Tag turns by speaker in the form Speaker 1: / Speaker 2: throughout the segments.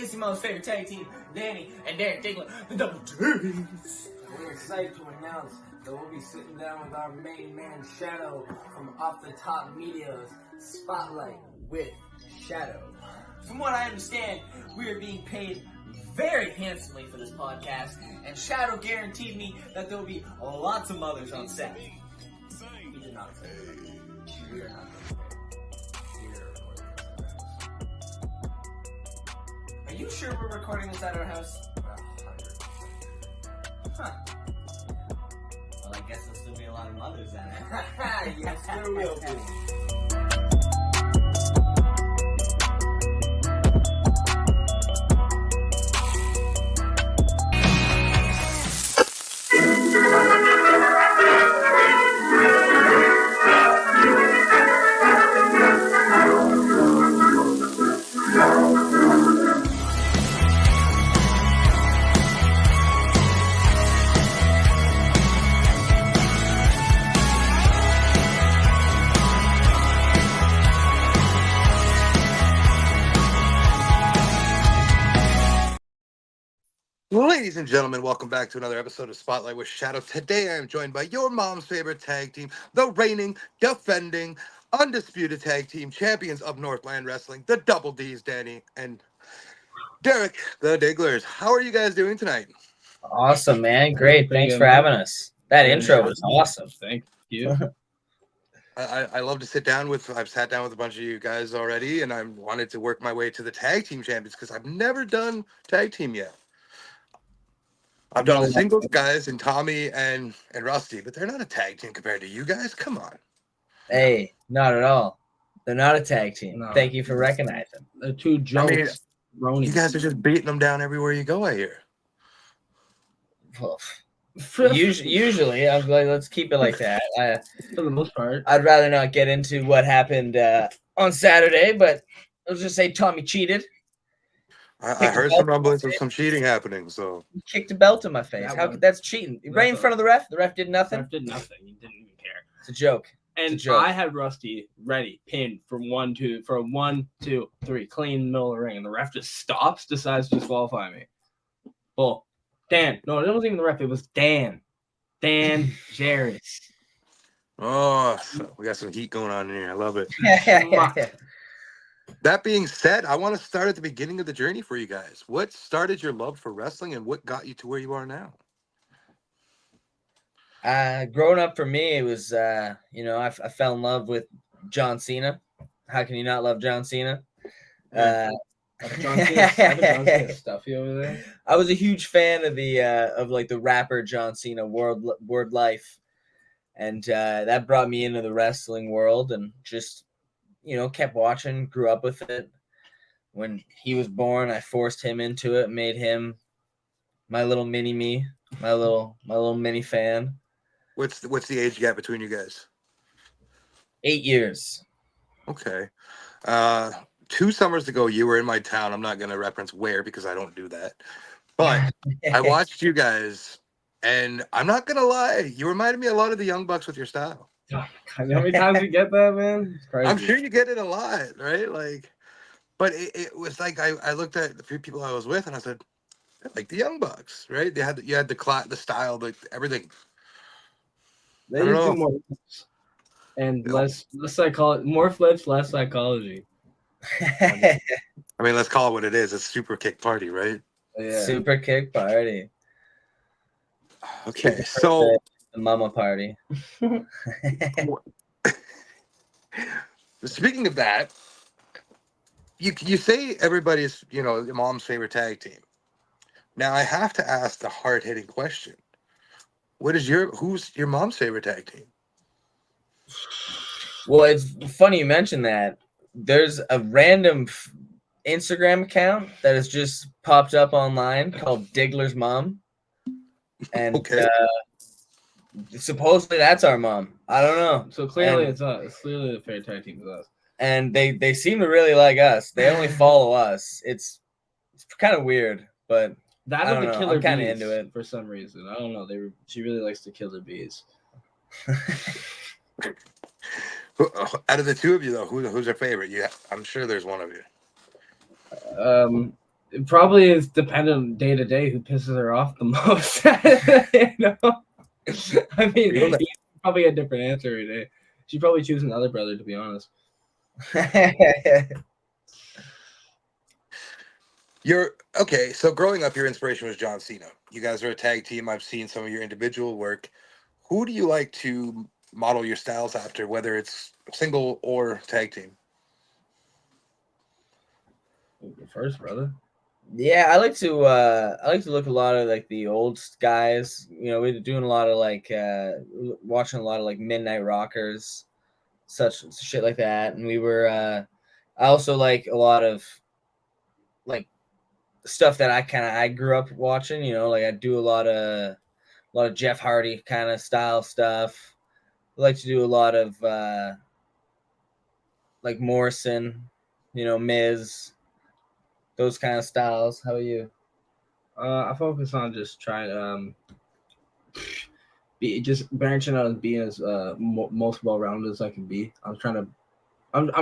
Speaker 1: is your most favorite tag team, Danny and Derek Digglers, the Double D's.
Speaker 2: We're excited to announce that we'll be sitting down with our main man, Shadow, from Off the Top Media's Spotlight with Shadow.
Speaker 1: From what I understand, we are being paid very handsomely for this podcast, and Shadow guaranteed me that there will be lots of mothers on set.
Speaker 2: He did not say that. We are not going to pay. We are recording this at our house.
Speaker 1: Are you sure we're recording this at our house?
Speaker 2: 100%.
Speaker 1: Huh. Well, I guess there'll still be a lot of mothers in it.
Speaker 2: Yes, there will be.
Speaker 3: Ladies and gentlemen, welcome back to another episode of Spotlight with Shadow. Today I am joined by your mom's favorite tag team, the reigning, defending, undisputed tag team champions of Northland Wrestling, the Double D's, Danny and Derek, the Digglers. How are you guys doing tonight?
Speaker 4: Awesome, man. Great. Thanks for having us. That intro was awesome.
Speaker 5: Thank you.
Speaker 3: I love to sit down with, I've sat down with a bunch of you guys already, and I wanted to work my way to the tag team champions because I've never done tag team yet. I've done the singles guys and Tommy and Rusty, but they're not a tag team compared to you guys. Come on.
Speaker 4: Hey, not at all. They're not a tag team.
Speaker 5: No.
Speaker 4: Thank you for recognizing.
Speaker 5: The two jokes.
Speaker 3: You guys are just beating them down everywhere you go, I hear.
Speaker 4: Well, usually, I'm like, let's keep it like that.
Speaker 5: For the most part.
Speaker 4: I'd rather not get into what happened on Saturday, but let's just say Tommy cheated.
Speaker 3: I heard some rumblings of some cheating happening, so.
Speaker 4: He kicked a belt in my face. That's cheating? Right in front of the ref? The ref did nothing?
Speaker 5: The ref did nothing. He didn't even care.
Speaker 4: It's a joke.
Speaker 5: And I had Rusty ready, pinned from 1, 2, 3, clean in the middle of the ring, and the ref just stops, decides to disqualify me. Well, Dan. No, it wasn't even the ref. It was Dan. Dan Jarrett.
Speaker 3: Oh, so we got some heat going on in here. I love it.
Speaker 4: Yeah.
Speaker 3: That being said, I want to start at the beginning of the journey for you guys. What started your love for wrestling and what got you to where you are now?
Speaker 4: Growing up for me, it was, I fell in love with John Cena. How can you not love John Cena?
Speaker 5: John Cena stuffy over there.
Speaker 4: I was a huge fan of the rapper John Cena, Word Life. And that brought me into the wrestling world and just, kept watching, grew up with it. When he was born, I forced him into it, made him my little mini me, my little mini fan.
Speaker 3: What's the age gap between you guys?
Speaker 4: 8 years.
Speaker 3: Okay. 2 summers ago, you were in my town. I'm not going to reference where because I don't do that. But I watched you guys, and I'm not going to lie. You reminded me a lot of the Young Bucks with your style.
Speaker 5: How many times you get that, man? It's crazy.
Speaker 3: I'm sure you get it a lot, right? But it was like I looked at the few people I was with, and I said, they're like the Young Bucks, right? You had the style, everything.
Speaker 5: They need to do more flips and less psychology. More flips, less psychology.
Speaker 3: I mean, let's call it what it is. It's Super Kick Party, right?
Speaker 5: Yeah.
Speaker 4: Super Kick Party.
Speaker 3: Okay, so
Speaker 4: the Mama Party.
Speaker 3: Speaking of that, you say everybody's your mom's favorite tag team. Now I have to ask the hard-hitting question: who's your mom's favorite tag team?
Speaker 4: Well, it's funny you mentioned that. There's a random Instagram account that has just popped up online called Digglers Mom. And
Speaker 3: okay.
Speaker 4: Supposedly that's our mom. I don't know.
Speaker 5: So clearly it's us. It's clearly the favorite tag team is us.
Speaker 4: And they seem to really like us. They only follow us. It's kind of weird, but
Speaker 5: That
Speaker 4: I
Speaker 5: of
Speaker 4: don't
Speaker 5: the
Speaker 4: know.
Speaker 5: killer
Speaker 4: I'm kind of
Speaker 5: bees
Speaker 4: into it
Speaker 5: for some reason. I don't know. She really likes to kill the bees.
Speaker 3: Out of the two of you, though, who's her favorite? Yeah, I'm sure there's one of you.
Speaker 5: It probably is dependent day to day who pisses her off the most. I mean,
Speaker 3: Feel that.
Speaker 5: you probably get a different answer every day. She'd probably choose another brother, to be honest.
Speaker 3: Okay. So growing up, your inspiration was John Cena. You guys are a tag team. I've seen some of your individual work. Who do you like to model your styles after, whether it's single or tag team?
Speaker 5: First, brother.
Speaker 4: Yeah, I like to look a lot of like the old guys. We're doing a lot of like watching a lot of like Midnight Rockers, such shit like that. And we were I also like a lot of like stuff that I grew up watching. Like I do a lot of Jeff Hardy kind of style stuff. I like to do a lot of like Morrison, Miz, those kind of styles. How about you?
Speaker 5: I focus on just trying be just branching out and being as most well-rounded as I can be. I'm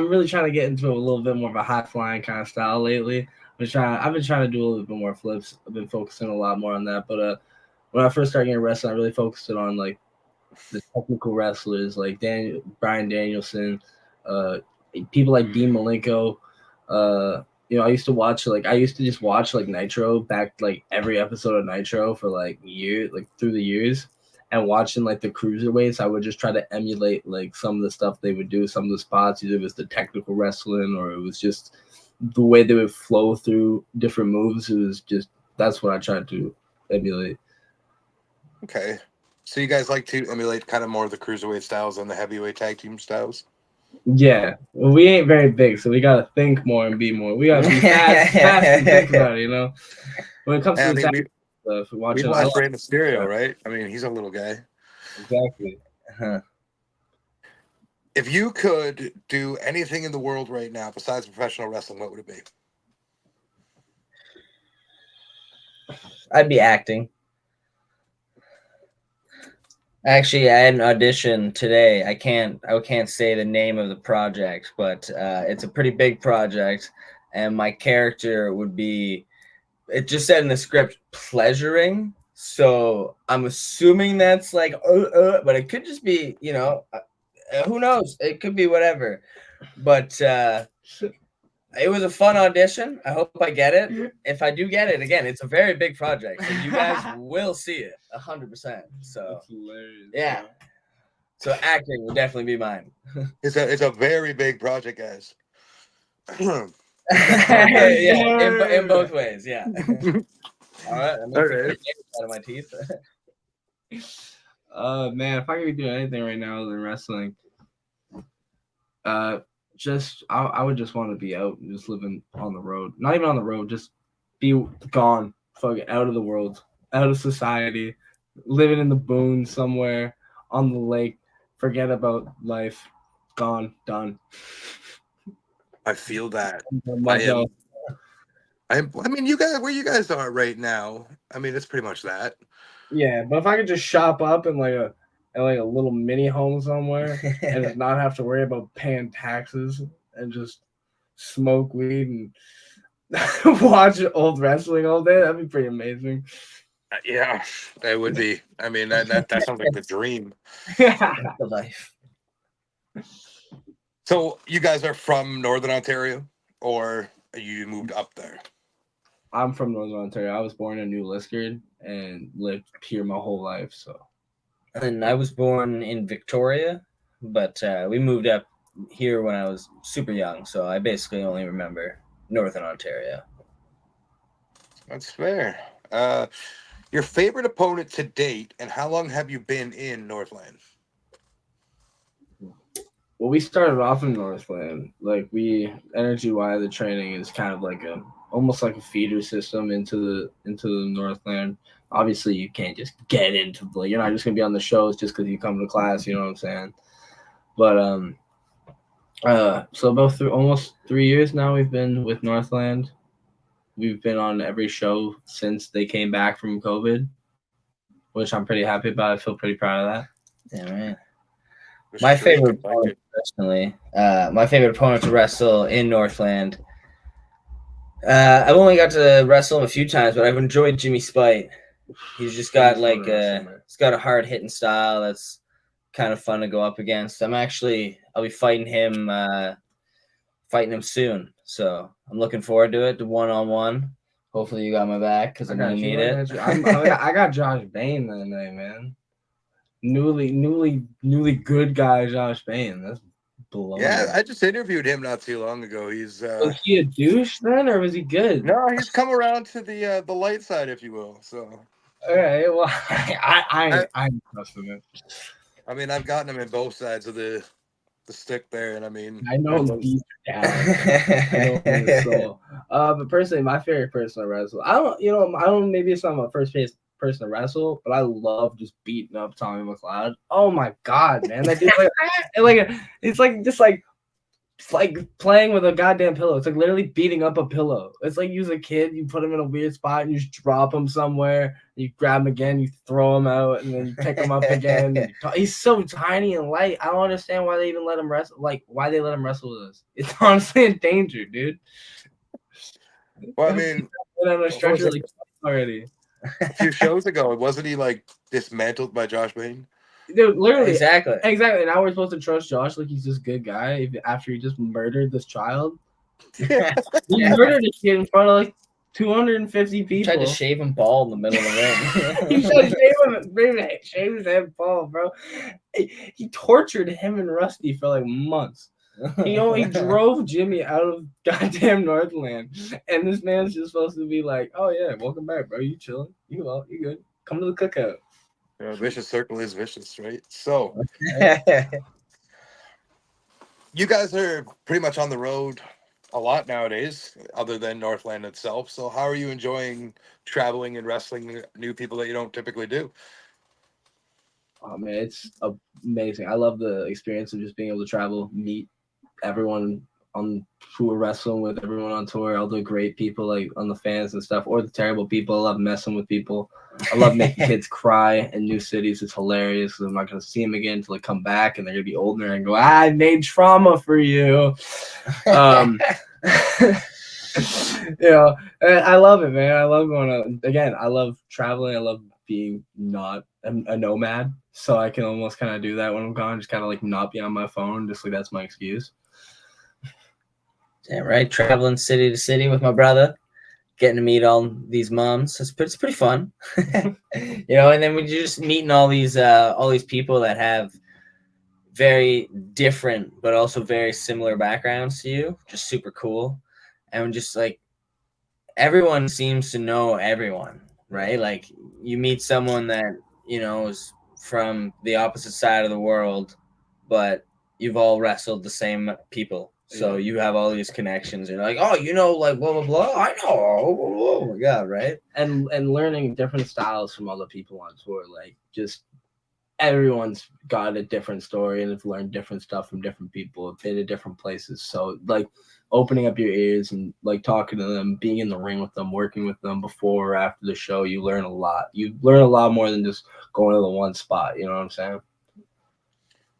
Speaker 5: really trying to get into a little bit more of a high flying kind of style lately. I've been trying to do a little bit more flips. I've been focusing a lot more on that. But when I first started getting wrestling, I really focused it on like the technical wrestlers like Bryan Danielson, people like Dean Malenko. I used to just watch like Nitro back, like every episode of Nitro for like years, like through the years, and watching like the cruiserweights. I would just try to emulate like some of the stuff they would do, some of the spots, either it was the technical wrestling or it was just the way they would flow through different moves. It was just, that's what I tried to emulate.
Speaker 3: Okay. So you guys like to emulate kind of more of the cruiserweight styles than the heavyweight tag team styles?
Speaker 5: Yeah, well, we ain't very big, so we gotta think more and be more. We gotta be fast and think about it. When it comes to the tag stuff,
Speaker 3: We
Speaker 5: watching.
Speaker 3: watch Rey Mysterio, right? I mean, he's a little guy.
Speaker 5: Exactly.
Speaker 3: If you could do anything in the world right now besides professional wrestling, what would it be?
Speaker 4: I'd be acting. Actually, I had an audition today. I can't say the name of the project, but it's a pretty big project, and my character would be. It just said in the script, pleasuring. So I'm assuming that's like, but it could just be, who knows? It could be whatever. But it was a fun audition. I hope I get it. If I do get it, again, it's a very big project, so you guys will see it 100%. So
Speaker 5: That's hilarious.
Speaker 4: yeah. So acting will definitely be mine.
Speaker 3: It's a very big project, guys.
Speaker 4: Yeah, in both ways. Yeah. All right. I'm gonna
Speaker 3: Okay.
Speaker 4: take the out of my teeth.
Speaker 5: Man, if I could be doing anything right now other than wrestling, I would just want to be out and just living on the road. Not even on the road, just be gone, fucking out of the world, out of society, living in the boons somewhere on the lake. Forget about life. Gone, done.
Speaker 3: I feel that.
Speaker 5: Myself.
Speaker 3: I mean, you guys, where you guys are right now, I mean, it's pretty much that.
Speaker 5: Yeah, but if I could just shop up in like a little mini home somewhere and just not have to worry about paying taxes and just smoke weed and watch old wrestling all day, that'd be pretty amazing.
Speaker 3: Yeah, that would be. I mean, that sounds like the dream.
Speaker 4: The life.
Speaker 3: So you guys are from Northern Ontario, or you moved up there?
Speaker 5: I'm from Northern Ontario. I was born in New Liskeard and lived here my whole life. So,
Speaker 4: and I was born in Victoria, but we moved up here when I was super young. So I basically only remember Northern Ontario.
Speaker 3: That's fair. Your favorite opponent to date, and how long have you been in Northland?
Speaker 5: well, we started off in Northland. Like energy-wise, the training is kind of like almost like a feeder system into the Northland. Obviously, you can't just get into you're not just gonna be on the shows just because you come to class. You know what I'm saying? But so about almost 3 years now we've been with Northland. We've been on every show since they came back from COVID, which I'm pretty happy about. I feel pretty proud of that.
Speaker 4: Yeah, right. My favorite opponent, personally, my favorite opponent to wrestle in Northland I've only got to wrestle him a few times, but I've enjoyed Jimmy Spite. He's just got
Speaker 5: He's fun to wrestle, man.
Speaker 4: he's got a hard hitting style that's kind of fun to go up against. I'll be fighting him soon, so I'm looking forward to it. The 1-on-1. Hopefully you got my back because I'm gonna need it.
Speaker 5: I got Josh Bain that night, man. Newly good guy Josh Bain. That's blowing.
Speaker 3: Yeah, I just interviewed him not too long ago. He's
Speaker 5: Was he a douche then, or was he good?
Speaker 3: no, he's come around to the light side, if you will. So,
Speaker 5: Okay, well, I'm trusting it.
Speaker 3: I mean, I've gotten him in both sides of the stick there, and I mean,
Speaker 5: I know him deep down. I know him so. But personally, my favorite person to wrestle, I don't. Maybe it's not my first person to wrestle, but I love just beating up Tommy McLeod. Oh my god, man! That dude's it's like playing with a goddamn pillow. It's like literally beating up a pillow. It's like you was a kid, you put him in a weird spot, and you just drop him somewhere, you grab him again, you throw him out, and then you pick him up again. He's so tiny and light. I don't understand why they even let him wrestle. Like, why they let him wrestle with us. It's honestly in danger, dude.
Speaker 3: well, I mean,
Speaker 5: on a stretcher like already.
Speaker 3: a few shows ago, wasn't he like dismantled by Josh Bain?
Speaker 5: Dude, literally,
Speaker 4: Exactly.
Speaker 5: Now we're supposed to trust Josh like he's this good guy after he just murdered this child. He murdered a kid in front of like 250 people.
Speaker 4: Tried to shave him bald in the middle of the
Speaker 5: He tried to shave his head bald, bro. He tortured him and Rusty for like months. He drove Jimmy out of goddamn Northland, and this man's just supposed to be like, "Oh yeah, welcome back, bro. You chilling? You good? Come to the cookout."
Speaker 3: Vicious circle is vicious, right? So, you guys are pretty much on the road a lot nowadays, other than Northland itself. So, how are you enjoying traveling and wrestling new people that you don't typically do?
Speaker 5: Oh man, it's amazing. I love the experience of just being able to travel, meet everyone on who we're wrestling with, everyone on tour, all the great people like on the fans and stuff, or the terrible people. I love messing with people. I love making kids cry in new cities. It's hilarious because I'm not going to see them again until they come back and they're going to be older and go, I made trauma for you. I love it, man. I love going out. Again, I love traveling. I love being not a nomad. So I can almost kind of do that when I'm gone, just kind of like not be on my phone. Just like that's my excuse.
Speaker 4: Yeah, right. Traveling city to city with my brother, getting to meet all these moms. It's pretty fun, and then we're just meeting all these people that have very different but also very similar backgrounds to you. Just super cool, and just like everyone seems to know everyone, right? Like you meet someone that is from the opposite side of the world, but you've all wrestled the same people. So you have all these connections. You're like, oh, like blah, blah, blah. I know. Oh my God, right?
Speaker 5: And learning different styles from other people on tour. Like just everyone's got a different story and have learned different stuff from different people, have been to different places. So like opening up your ears and like talking to them, being in the ring with them, working with them before or after the show, you learn a lot. You learn a lot more than just going to the one spot. You know what I'm saying?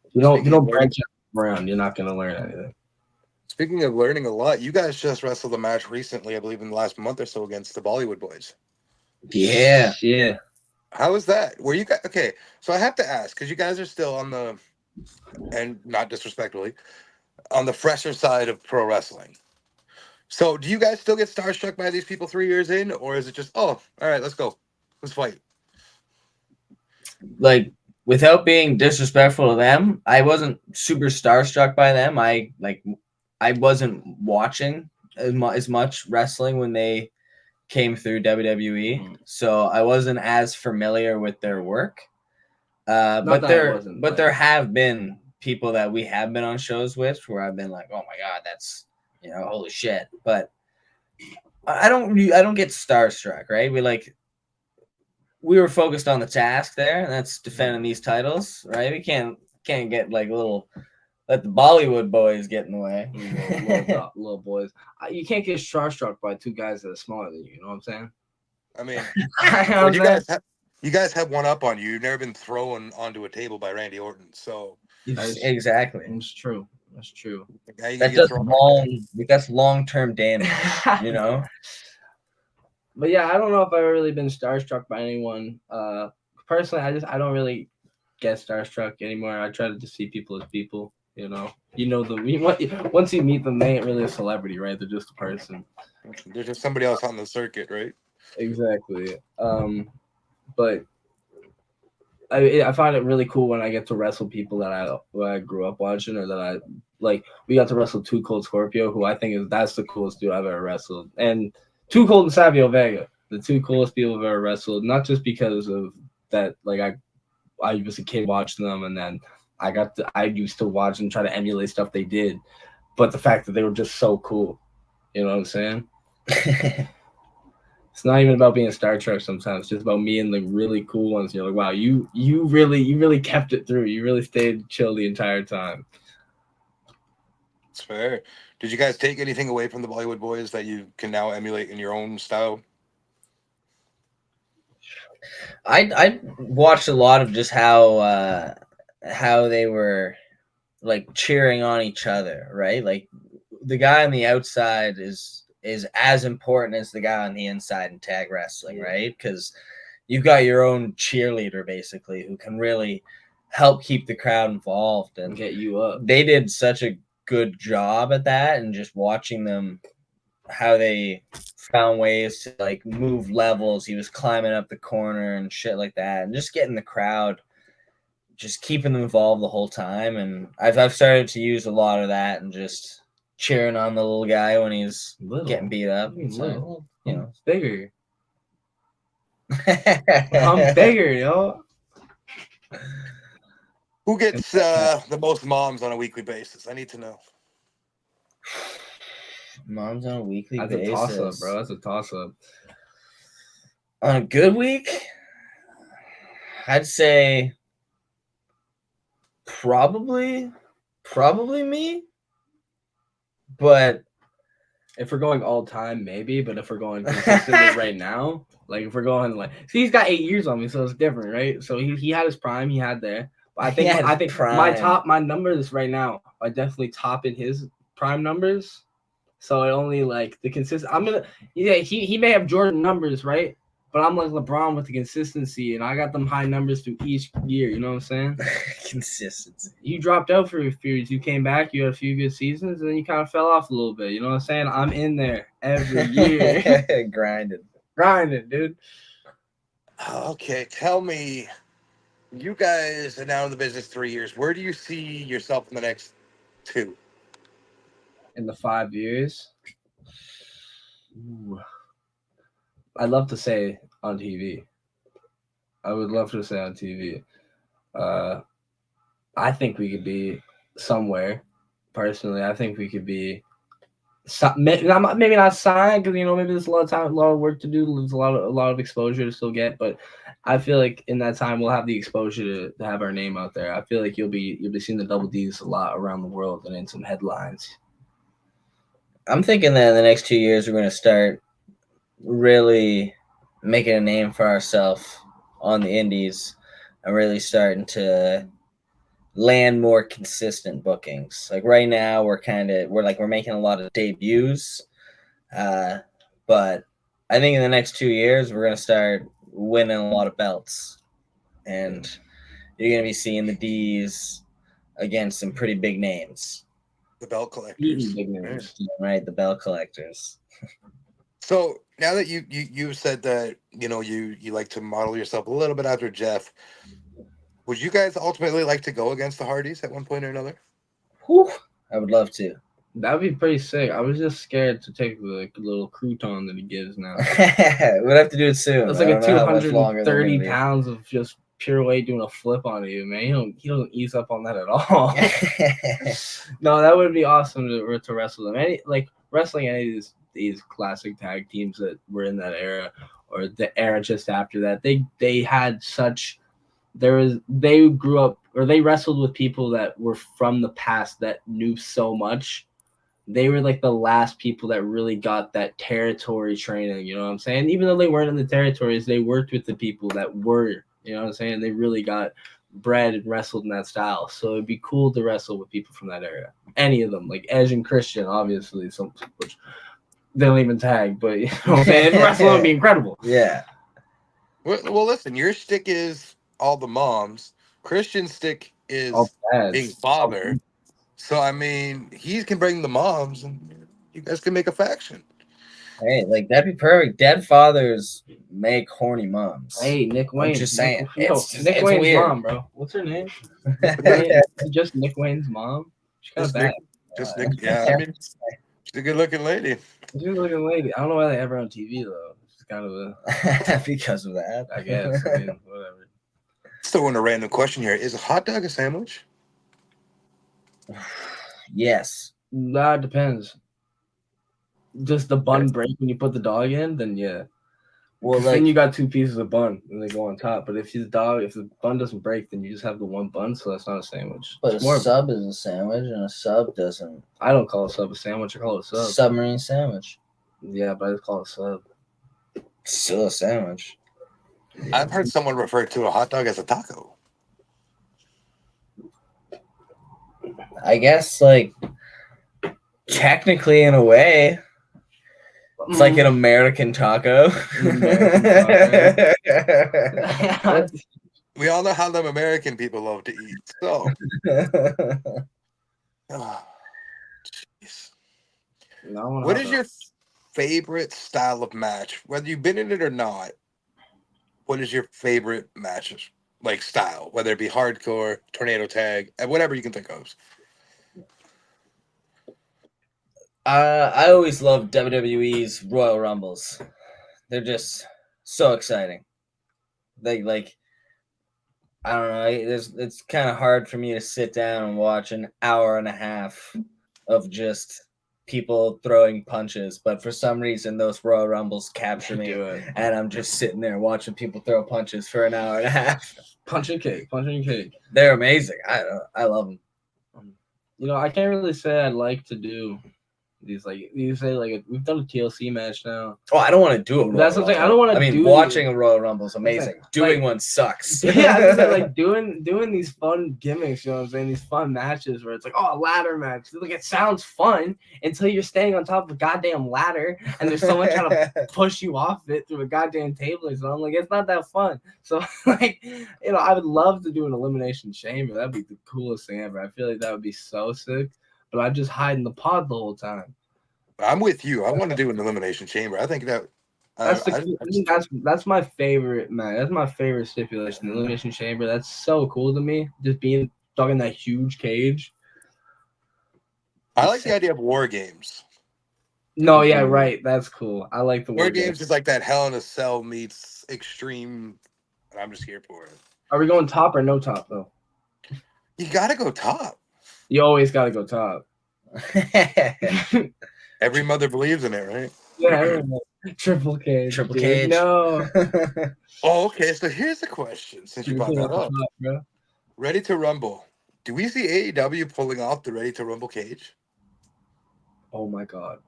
Speaker 5: If you don't branch around, you're not going to learn anything.
Speaker 3: Speaking of learning a lot, you guys just wrestled a match recently, I believe in the last month or so, against the Bollywood Boys.
Speaker 4: Yeah.
Speaker 3: How was that? Were you guys okay? So I have to ask, because you guys are still on the, and not disrespectfully, on the fresher side of pro wrestling. So do you guys still get starstruck by these people 3 years in, or is it just, oh, all right, let's go, let's fight?
Speaker 4: Like, without being disrespectful to them, I wasn't super starstruck by them. I wasn't watching as much wrestling when they came through WWE, so I wasn't as familiar with their work. But there have been people that we have been on shows with where I've been like, oh my God, that's holy shit. But I don't get starstruck, right? We were focused on the task there, and that's defending these titles, right? We can't get like let the Bollywood boys get in the way.
Speaker 5: Little boys. You can't get starstruck by two guys that are smaller than you. You know what I'm saying?
Speaker 3: I mean, you guys have one up on you. You've never been thrown onto a table by Randy Orton, so
Speaker 4: exactly.
Speaker 5: It's true. That's true.
Speaker 3: Yeah, you
Speaker 4: That's
Speaker 3: get
Speaker 4: just
Speaker 3: thrown like that.
Speaker 4: that's long-term damage, you know?
Speaker 5: But yeah, I don't know if I've ever really been starstruck by anyone. Personally, I don't really get starstruck anymore. I try to just see people as people. You know them. Once you meet them, they ain't really a celebrity, right? They're just a person.
Speaker 3: There's just somebody else on the circuit, right?
Speaker 5: Exactly. But I find it really cool when I get to wrestle people that I grew up watching, or that I like. We got to wrestle Too Cold Scorpio, who I think that's the coolest dude I've ever wrestled, and Too Cold and Savio Vega, the two coolest people I've ever wrestled. Not just because of that, like I was a kid watching them, and then I used to watch and try to emulate stuff they did, but the fact that they were just so cool. You know what I'm saying? It's not even about being Star Trek sometimes. It's just about me and the really cool ones. You're like, wow, you really kept it through. You really stayed chill the entire time.
Speaker 3: It's fair. Did you guys take anything away from the Bollywood Boys that you can now emulate in your own style?
Speaker 4: I watched a lot of just how they were like cheering on each other, right? Like the guy on the outside is as important as the guy on the inside in tag wrestling, right? Because you've got your own cheerleader basically who can really help keep the crowd involved and
Speaker 5: get you up.
Speaker 4: They did such a good job at that, and just watching them how they found ways to like move levels. He was climbing up the corner and shit like that, and just getting the crowd, just keeping them involved the whole time. And I've started to use a lot of that and just cheering on the little guy when he's getting beat up. So, you know,
Speaker 5: bigger. I'm bigger, yo.
Speaker 3: Who gets the most moms on a weekly basis? I need to know.
Speaker 4: Moms on a weekly
Speaker 5: basis.
Speaker 4: That's
Speaker 5: a toss-up, bro. That's a toss-up.
Speaker 4: On a good week, I'd say probably me. But
Speaker 5: if we're going all time, maybe. But if we're going consistently right now, like if we're going like, see, he's got 8 years on me, so it's different, right? So he had his prime, he had there. But I think prime. my numbers right now are definitely topping his prime numbers. So it only like the consistent. He may have Jordan numbers, right? But I'm like LeBron with the consistency, and I got them high numbers through each year. You know what I'm saying?
Speaker 4: Consistency.
Speaker 5: You dropped out for a few years. You came back. You had a few good seasons, and then you kind of fell off a little bit. You know what I'm saying? I'm in there every year.
Speaker 4: Grinding,
Speaker 5: dude.
Speaker 3: Okay, tell me, you guys are now in the business 3 years. Where do you see yourself in the next 2?
Speaker 5: In the 5 years? Ooh. I'd love to say on TV. I would love to say on TV. I think we could be somewhere. Personally, I think we could be maybe not signed because maybe there's a lot of time, a lot of work to do. There's a lot of exposure to still get, but I feel like in that time we'll have the exposure to have our name out there. I feel like you'll be seeing the Double D's a lot around the world and in some headlines.
Speaker 4: I'm thinking that in the next 2 years we're going to start really making a name for ourselves on the indies and really starting to land more consistent bookings. Like right now we're making a lot of debuts, but I think in the next 2 years we're going to start winning a lot of belts, and you're going to be seeing the D's against some pretty big names.
Speaker 3: The belt collectors.
Speaker 5: Big names.
Speaker 4: Right, the belt collectors.
Speaker 3: So now that you said that you like to model yourself a little bit after Jeff, would you guys ultimately like to go against the Hardys at one point or another?
Speaker 4: Whew, I would love to.
Speaker 5: That'd be pretty sick. I was just scared to take the little crouton that he gives now.
Speaker 4: We'd have to do it soon.
Speaker 5: It's like a 230 pounds of just pure weight doing a flip on you, man. He doesn't ease up on that at all. No, that would be awesome to wrestle them. Wrestling any of these classic tag teams that were in that era or the era just after that, they had such. They grew up or they wrestled with people that were from the past that knew so much. They were like the last people that really got that territory training, you know what I'm saying? Even though they weren't in the territories, they worked with the people that were, you know what I'm saying? They really got bred and wrestled in that style. So it'd be cool to wrestle with people from that era. Any of them, like Edge and Christian, obviously, some which they don't even tag, but you know what I'm saying? Wrestling would be incredible.
Speaker 4: Yeah.
Speaker 3: Well, listen, your stick is all the moms. Christian's stick is
Speaker 5: All dads.
Speaker 3: being father. So I mean, he can bring the moms, and you guys can make a faction.
Speaker 4: Hey, like that'd be perfect. Dead fathers make horny moms.
Speaker 5: Hey, Nick Wayne.
Speaker 4: I'm just saying.
Speaker 5: Nick
Speaker 4: It's
Speaker 5: Wayne's
Speaker 4: weird.
Speaker 5: mom, bro. What's her name? It's just Nick Wayne's mom. She's kind of bad.
Speaker 3: Nick. Yeah, I mean, she's a good-looking lady.
Speaker 5: She's a looking lady. I don't know why they have her on TV though. It's kind of a
Speaker 4: Because of that,
Speaker 5: I guess. I mean, whatever.
Speaker 3: Let's throw in a random question here: is a hot dog a sandwich?
Speaker 4: Yes.
Speaker 5: That depends. Does the bun break when you put the dog in? Then yeah.
Speaker 4: Well,
Speaker 5: Then
Speaker 4: like
Speaker 5: you got two pieces of bun and they go on top. But if the bun doesn't break, then you just have the one bun, so that's not a sandwich.
Speaker 4: but
Speaker 5: It's
Speaker 4: a
Speaker 5: more.
Speaker 4: sub is a sandwich, and a sub doesn't.
Speaker 5: I don't call a sub a sandwich. I call it a sub.
Speaker 4: Submarine sandwich.
Speaker 5: Yeah, but I just call it a sub.
Speaker 4: Still a sandwich.
Speaker 5: Yeah.
Speaker 3: I've heard someone refer to a hot dog as a taco.
Speaker 4: I guess, like, technically, in a way, it's like an American taco.
Speaker 3: We all know how them American people love to eat. So, jeez. What is your favorite style of match? Whether you've been in it or not, what is your favorite matches? Like style, whether it be hardcore, tornado tag, and whatever you can think of.
Speaker 4: I always love WWE's Royal Rumbles. They're just so exciting. Like I don't know. It's kind of hard for me to sit down and watch an hour and a half of just people throwing punches, but for some reason those Royal Rumbles capture me, and I'm just sitting there watching people throw punches for an hour and a half.
Speaker 5: Punch and cake.
Speaker 4: They're amazing. I love them.
Speaker 5: You know, I can't really say I'd like to do these like you say like we've done a TLC match now.
Speaker 4: Oh, I don't want to do a Royal
Speaker 5: That's what I'm saying. I
Speaker 4: Rumble.
Speaker 5: don't want to.
Speaker 4: I mean, watching a Royal Rumble is amazing. Doing one sucks.
Speaker 5: Yeah, like doing these fun gimmicks. You know what I'm saying? These fun matches where it's like, oh, a ladder match. Like it sounds fun until you're standing on top of a goddamn ladder and there's someone trying to push you off it through a goddamn table or something. Like it's not that fun. So like, you know, I would love to do an elimination chamber. That'd be the coolest thing ever. I feel like that would be so sick. But I just hide in the pod the whole time.
Speaker 3: I'm with you. I want to do an elimination chamber. I think that
Speaker 5: that's my favorite match. That's my favorite stipulation. The elimination chamber. That's so cool to me. Just being stuck in that huge cage.
Speaker 3: I like the idea of war games.
Speaker 5: No, yeah, right. That's cool. I like the
Speaker 3: war games. Is like that Hell in a Cell meets Extreme. And I'm just here for it.
Speaker 5: Are we going top or no top though?
Speaker 3: You gotta go top.
Speaker 5: You always gotta go top.
Speaker 3: Every mother believes in it, right?
Speaker 5: Yeah, triple cage.
Speaker 4: Triple cage.
Speaker 5: No.
Speaker 3: Oh, okay. So here's the question. Since you brought that up, Ready to Rumble. Do we see AEW pulling off the Ready to Rumble cage?
Speaker 5: Oh my god,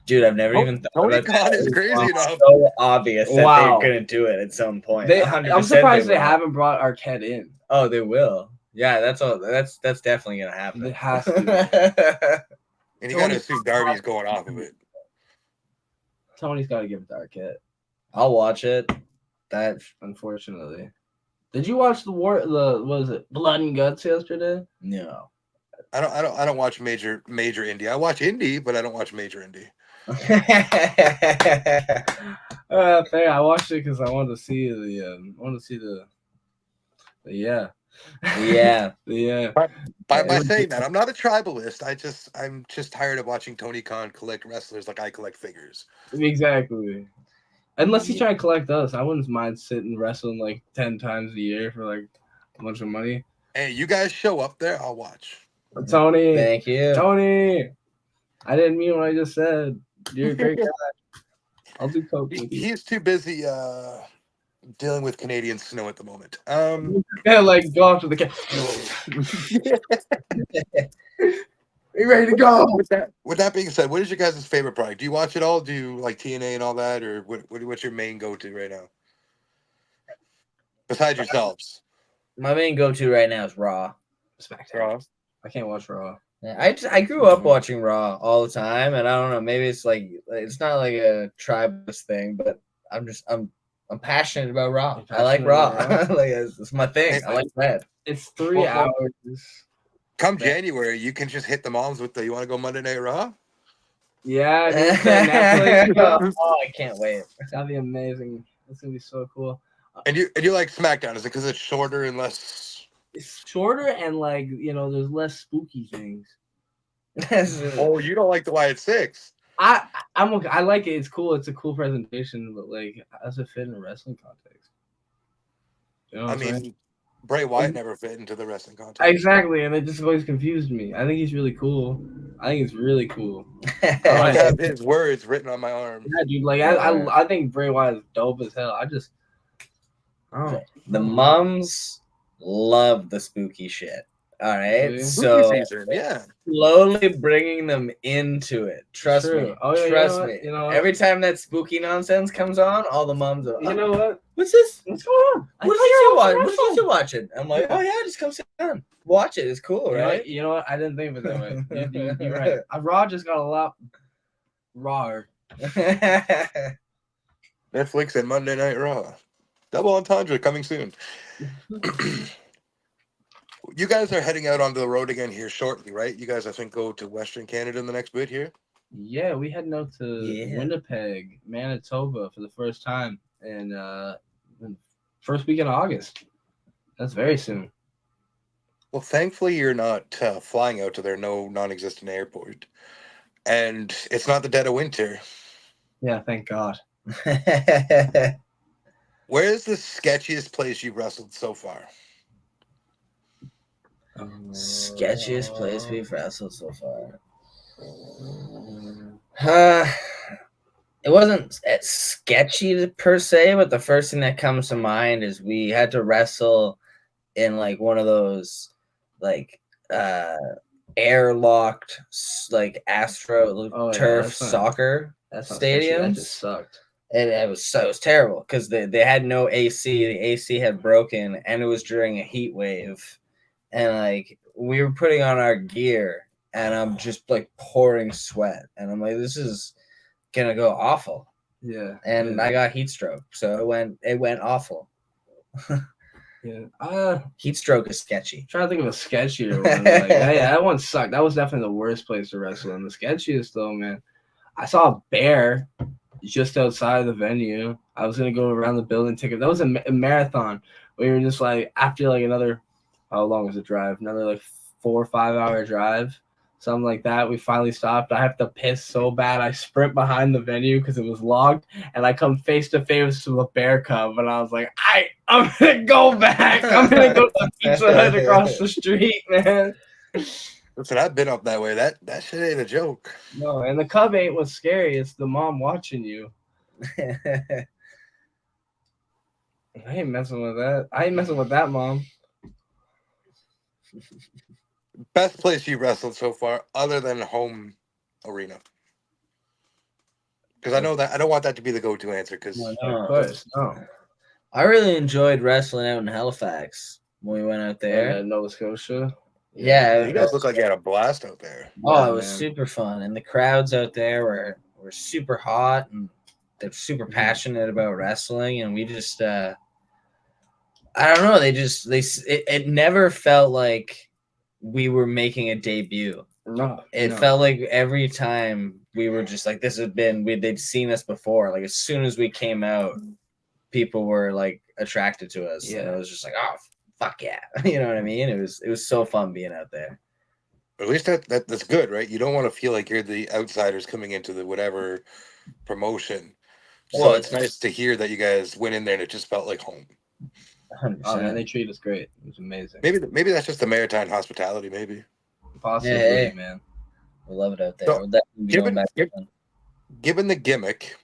Speaker 4: dude! I've never even thought
Speaker 3: Tony
Speaker 4: about
Speaker 3: Khan
Speaker 4: that.
Speaker 3: is crazy enough.
Speaker 4: So obvious that they're gonna do it at some point.
Speaker 5: I'm surprised they haven't brought Arquette in.
Speaker 4: Oh, they will. Yeah, that's all. That's definitely gonna happen.
Speaker 5: It has to.
Speaker 3: And you gotta assume Darby's going off of it.
Speaker 5: Tony's got to give it to Arquette.
Speaker 4: I'll watch it. That
Speaker 5: unfortunately. Did you watch what was it, Blood and Guts yesterday?
Speaker 4: No.
Speaker 3: I don't watch major indie. I watch indie, but I don't watch major indie.
Speaker 5: Fair. I watched it because I wanted to see the yeah.
Speaker 3: By saying that, I'm not a tribalist. I'm just tired of watching Tony Khan collect wrestlers like I collect figures.
Speaker 5: Exactly. Unless he's trying to collect us, I wouldn't mind sitting wrestling like 10 times a year for like a bunch of money.
Speaker 3: Hey, you guys show up there, I'll watch.
Speaker 5: Tony,
Speaker 4: thank you,
Speaker 5: Tony. I didn't mean what I just said. You're a great guy. I'll do coke.
Speaker 3: He's too busy dealing with Canadian snow at the moment.
Speaker 5: Yeah, like go off to the Are you ready to go?
Speaker 3: With that being said, what is your guys' favorite product? Do you watch it all? Do you like TNA and all that, or what's your main go-to right now? Besides yourselves.
Speaker 4: My main go-to right now is Raw.
Speaker 5: SmackDown.
Speaker 3: Raw.
Speaker 5: I can't watch Raw.
Speaker 4: Yeah, I grew up watching Raw all the time, and I don't know, maybe it's like it's not like a tribeless thing, but I'm passionate about Raw. I like
Speaker 5: passionate
Speaker 4: Raw.
Speaker 5: about Raw?
Speaker 4: Like it's my thing. I like that.
Speaker 5: It's 3
Speaker 3: Well,
Speaker 5: hours.
Speaker 3: Come January, you can just hit the moms with the "You want to go Monday Night Raw?"
Speaker 5: Yeah, dude, the Netflix.
Speaker 4: Oh, I can't wait.
Speaker 5: That'd be amazing. That's gonna be so cool.
Speaker 3: And you like SmackDown? Is it because it's shorter and less?
Speaker 5: It's shorter and like there's less spooky things.
Speaker 3: Oh, you don't like the Wyatt Six?
Speaker 5: I'm okay. I like it. It's cool. It's a cool presentation, but like, does it fit in a wrestling context? You know what
Speaker 3: I
Speaker 5: I'm saying?
Speaker 3: mean, Bray Wyatt never fit into the wrestling context.
Speaker 5: Exactly, and it just always confused me. I think he's really cool. I think it's really cool.
Speaker 3: I have his words written on my arm.
Speaker 5: Yeah, dude. Like, I think Bray Wyatt is dope as hell.
Speaker 4: The moms love the spooky shit. All right,
Speaker 5: Really?
Speaker 4: so
Speaker 3: Spooky season, yeah.
Speaker 4: slowly bringing them into it. Trust
Speaker 5: True.
Speaker 4: me.
Speaker 5: Oh, yeah,
Speaker 4: Trust me.
Speaker 5: you know what?
Speaker 4: Every time that spooky nonsense comes on, all the moms are.
Speaker 5: You know what?
Speaker 4: What's this?
Speaker 5: What's going on?
Speaker 4: What are you watching? What are you watching? I'm like, oh yeah, just come sit down, watch it. It's cool, right?
Speaker 5: You know what? I didn't think of it that way. You're right. Raw just got a lot rawer.
Speaker 3: Netflix and Monday Night Raw. Double entendre coming soon. You guys are heading out onto the road again here shortly, right? You guys, I think, go to Western Canada in the next bit here.
Speaker 5: Yeah, we heading out to Winnipeg, Manitoba for the first time, and first week in August. That's very soon.
Speaker 3: Well, thankfully, you're not flying out to their non-existent airport, and it's not the dead of winter.
Speaker 5: Yeah, thank God.
Speaker 3: Where is the sketchiest place you've wrestled so far?
Speaker 4: Sketchiest place we've wrestled so far. It wasn't sketchy per se, but the first thing that comes to mind is we had to wrestle in like one of those like airlocked like Astro turf soccer stadiums.
Speaker 5: That just sucked.
Speaker 4: It was terrible because they had no AC. The AC had broken, and it was during a heat wave. And like we were putting on our gear, and I'm just like pouring sweat, and I'm like, this is gonna go awful.
Speaker 5: Yeah.
Speaker 4: And I got heat stroke, so it went awful.
Speaker 5: Yeah.
Speaker 4: Heat stroke is sketchy.
Speaker 5: I'm trying to think of a sketchier one. Like, that one sucked. That was definitely the worst place to wrestle. And the sketchiest though, man, I saw a bear just outside the venue. I was gonna go around the building, take it. That was a marathon. We were just like after like another. How long was the drive? Another like 4 or 5 hour drive, something like that. We finally stopped. I have to piss so bad. I sprint behind the venue because it was locked, and I come face to face with a bear cub. And I was like, I'm gonna go back. I'm gonna go to the Pizza Hut across the street, man.
Speaker 3: Listen, I've been up that way. That shit ain't a joke.
Speaker 5: No, and the cub ain't what's scary. It's the mom watching you. I ain't messing with that. I ain't messing with that, mom.
Speaker 3: Best place you wrestled so far, other than home arena? Because I know that I don't want that to be the go-to answer. Because
Speaker 5: of course, no.
Speaker 4: I really enjoyed wrestling out in Halifax when we went out there.
Speaker 5: Nova Scotia.
Speaker 4: Yeah,
Speaker 3: you guys look like you had a blast out there.
Speaker 4: Oh, it was super fun, and the crowds out there were super hot, and they're super passionate about wrestling, and we just I don't know. It never felt like we were making a debut.
Speaker 5: No,
Speaker 4: it felt like every time we were just like, they'd seen us before. Like as soon as we came out, people were like attracted to us. Yeah. And it was just like, oh fuck yeah. You know what I mean? It was so fun being out there.
Speaker 3: At least that's good, right? You don't want to feel like you're the outsiders coming into the whatever promotion. So it's nice to hear that you guys went in there and it just felt like home.
Speaker 4: 100%.
Speaker 5: Oh man, they treat us great. It was amazing.
Speaker 3: Maybe that's just the maritime hospitality. Maybe.
Speaker 5: Possibly, man.
Speaker 4: We love it out there.
Speaker 3: So,
Speaker 4: we'll definitely be going back.
Speaker 3: Given the gimmick,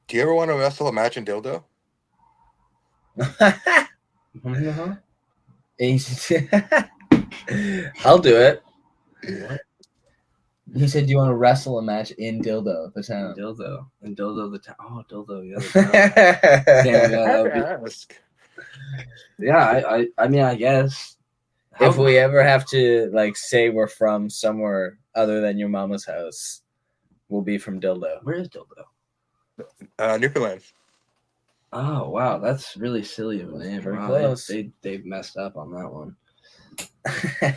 Speaker 3: do you ever want to wrestle a match in dildo?
Speaker 4: I'll do it. What? He said, "Do you want to wrestle a match in dildo the town?"
Speaker 5: Dildo the town. Oh, dildo the other town. Damn, Yeah, I mean, I guess.
Speaker 4: If we ever have to like say we're from somewhere other than your mama's house, we'll be from Dildo.
Speaker 5: Where is Dildo?
Speaker 3: Newfoundland.
Speaker 5: Oh wow, that's really silly of a name.
Speaker 4: Pretty
Speaker 5: Wow,
Speaker 4: close.
Speaker 5: they've messed up on that one.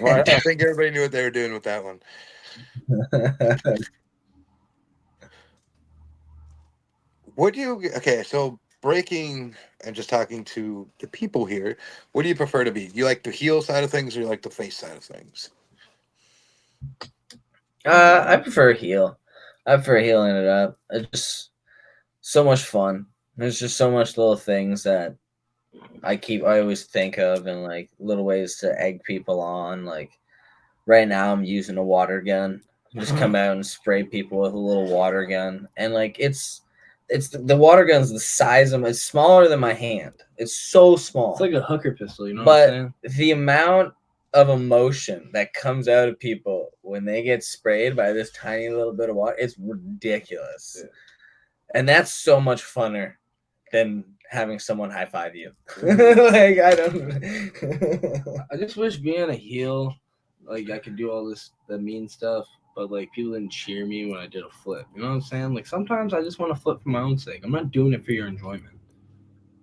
Speaker 3: Well, I think everybody knew what they were doing with that one. What do you? Okay, so breaking and just talking to the people here. What do you prefer to be? You like the heel side of things, or you like the face side of things?
Speaker 4: I prefer heel. I prefer healing it up. It's just so much fun. There's just so much little things that I always think of, and like little ways to egg people on. Like right now, I'm using a water gun. Just come out and spray people with a little water gun, and like the water gun's the size of it's smaller than my hand. It's so small.
Speaker 5: It's like a hooker pistol, you know
Speaker 4: But
Speaker 5: what I'm saying?
Speaker 4: the amount of emotion that comes out of people when they get sprayed by this tiny little bit of water, it's ridiculous.
Speaker 5: Yeah.
Speaker 4: And that's so much funner than having someone high five you. Like I don't
Speaker 5: I just wish being a heel, like I could do all the mean stuff, but like people didn't cheer me when I did a flip. You know what I'm saying? Like sometimes I just want to flip for my own sake. I'm not doing it for your enjoyment.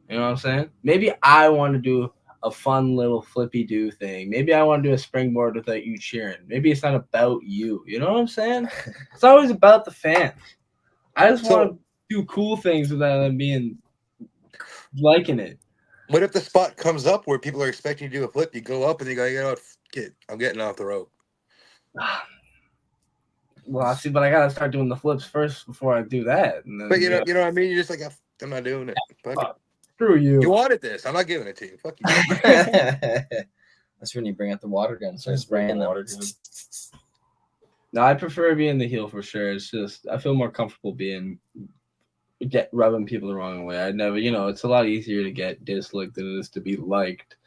Speaker 5: You know what I'm saying? Maybe I want to do a fun little flippy do thing. Maybe I want to do a springboard without you cheering. Maybe it's not about you. You know what I'm saying? It's always about the fans. I just want to do cool things without them being liking it.
Speaker 3: What if the spot comes up where people are expecting you to do a flip? You go up and you go, you know what? Kid, I'm getting off the rope.
Speaker 5: Well, I see, but I gotta start doing the flips first before I do that. And then,
Speaker 3: But you know what I mean? You're just like, I'm not doing it. Fuck it.
Speaker 5: Screw you.
Speaker 3: You wanted this. I'm not giving it to you. Fuck you.
Speaker 4: That's when you bring out the water gun, start spraying them.
Speaker 5: Water gun. No, I prefer being the heel for sure. It's just I feel more comfortable rubbing people the wrong way. I never, it's a lot easier to get disliked than it is to be liked.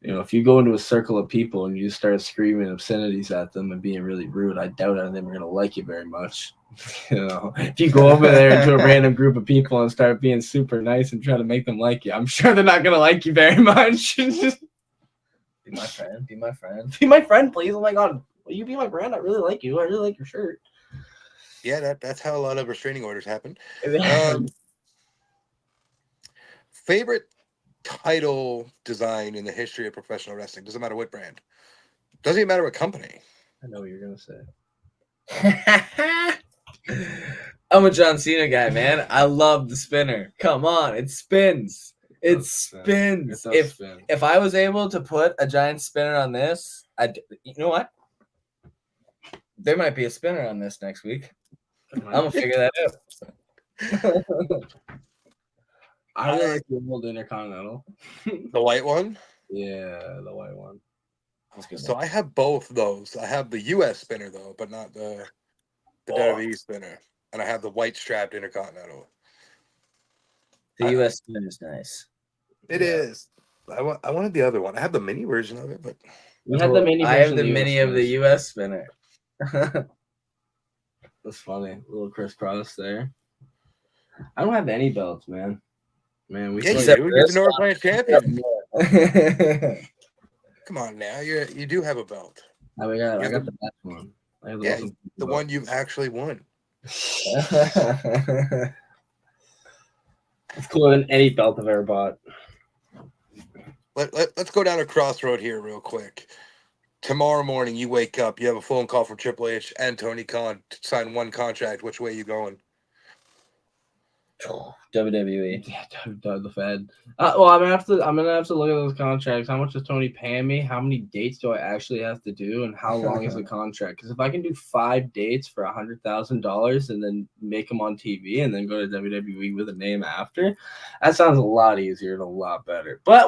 Speaker 5: If you go into a circle of people and you start screaming obscenities at them and being really rude, I doubt any of them are gonna like you very much. If you go over there into a random group of people and start being super nice and try to make them like you, I'm sure they're not gonna like you very much. Just
Speaker 4: Be my friend. Be my friend.
Speaker 5: be my friend, please. Oh my god, will you be my friend? I really like you. I really like your shirt.
Speaker 3: Yeah, that's how a lot of restraining orders happen. Favorite title design in the history of professional wrestling? Doesn't matter what brand. Doesn't even matter what company.
Speaker 5: I know what you're gonna say.
Speaker 4: I'm a John Cena guy, man. I love the spinner. Come on, it spins. It spins. If I was able to put a giant spinner on this, you know what? There might be a spinner on this next week. I'm gonna figure that out.
Speaker 5: I really like the old Intercontinental.
Speaker 3: The white one?
Speaker 5: Yeah, the white one.
Speaker 3: So I have both those. I have the US spinner though, but not the WWE spinner. And I have the white strapped Intercontinental.
Speaker 4: The US spinner is nice.
Speaker 3: It is. I wanted the other one. I have the mini version of it, but
Speaker 5: We had the mini.
Speaker 4: I have the mini of the US spinner.
Speaker 5: That's funny. A little crisscross there. I don't have any belts, man. Man, we
Speaker 3: yeah,
Speaker 4: Except
Speaker 3: you're
Speaker 4: this
Speaker 3: the Northland champion. Come on now, you do have a belt.
Speaker 5: I got the best one.
Speaker 3: The one you've actually won.
Speaker 5: It's cooler than any belt I've ever bought.
Speaker 3: Let's go down a crossroad here real quick. Tomorrow morning, you wake up, you have a phone call from Triple H and Tony Khan to sign one contract. Which way you going?
Speaker 4: WWE.
Speaker 5: Yeah, the Fed. Well, I'm gonna have to look at those contracts. How much is Tony paying me? How many dates do I actually have to do? And how long is the contract? Because if I can do 5 dates for $100,000 and then make them on TV and then go to WWE with a name after, that sounds a lot easier and a lot better. But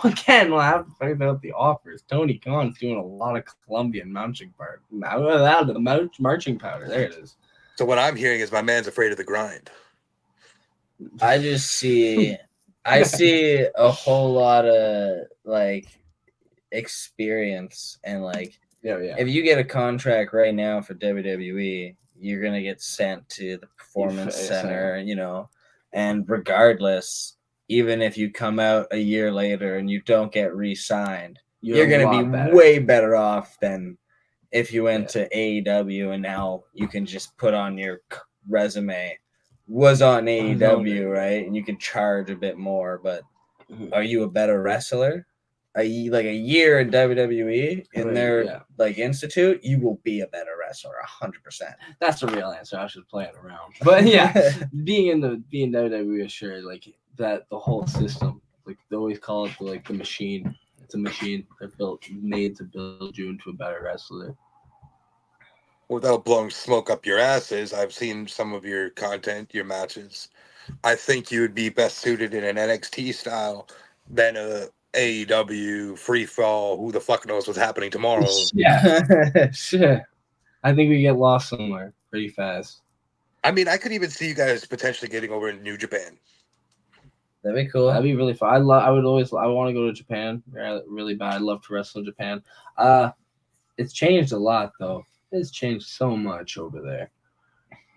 Speaker 5: again, we'll have to figure out the offers. Tony Khan's doing a lot of Colombian marching powder. The marching powder. There it is.
Speaker 3: So what I'm hearing is my man's afraid of the grind.
Speaker 4: I see a whole lot of like experience and like if you get a contract right now for WWE, you're gonna get sent to the performance center, and regardless, even if you come out a year later and you don't get re-signed,
Speaker 5: You're
Speaker 4: you're
Speaker 5: a
Speaker 4: going to
Speaker 5: lot
Speaker 4: be
Speaker 5: better.
Speaker 4: way better off than if you went to AEW and now you can just put on your resume was on AEW, right? And you can charge a bit more, but are you a better wrestler? Like a year in WWE in their like institute, you will be a better wrestler, 100%.
Speaker 5: That's the real answer. I should play it around, but yeah, being WWE, sure, like that the whole system, like they always call it the machine. It's a machine they're made to build you into a better wrestler.
Speaker 3: Without blowing smoke up your asses, I've seen some of your content, your matches. I think you would be best suited in an NXT style than a AEW free fall. Who the fuck knows what's happening tomorrow?
Speaker 5: Yeah, shit. I think we get lost somewhere pretty fast.
Speaker 3: I mean, I could even see you guys potentially getting over in New Japan.
Speaker 4: That'd be cool.
Speaker 5: That'd be really fun. I want to go to Japan really bad. I'd love to wrestle in Japan. It's changed a lot though. It's changed so much over there.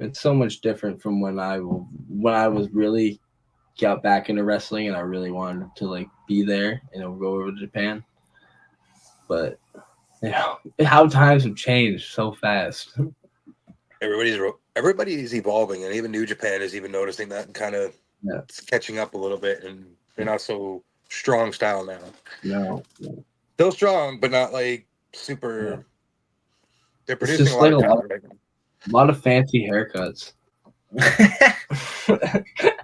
Speaker 5: It's so much different from when I was really got back into wrestling and I really wanted to like be there and go over to Japan. But how times have changed so fast.
Speaker 3: Everybody's evolving, and even New Japan is even noticing that and kind of catching up a little bit, and they're not so strong style now.
Speaker 5: No.
Speaker 3: Still strong, but not like super. Yeah. They're
Speaker 5: It's
Speaker 3: producing
Speaker 5: just
Speaker 3: a
Speaker 5: lot of fancy haircuts.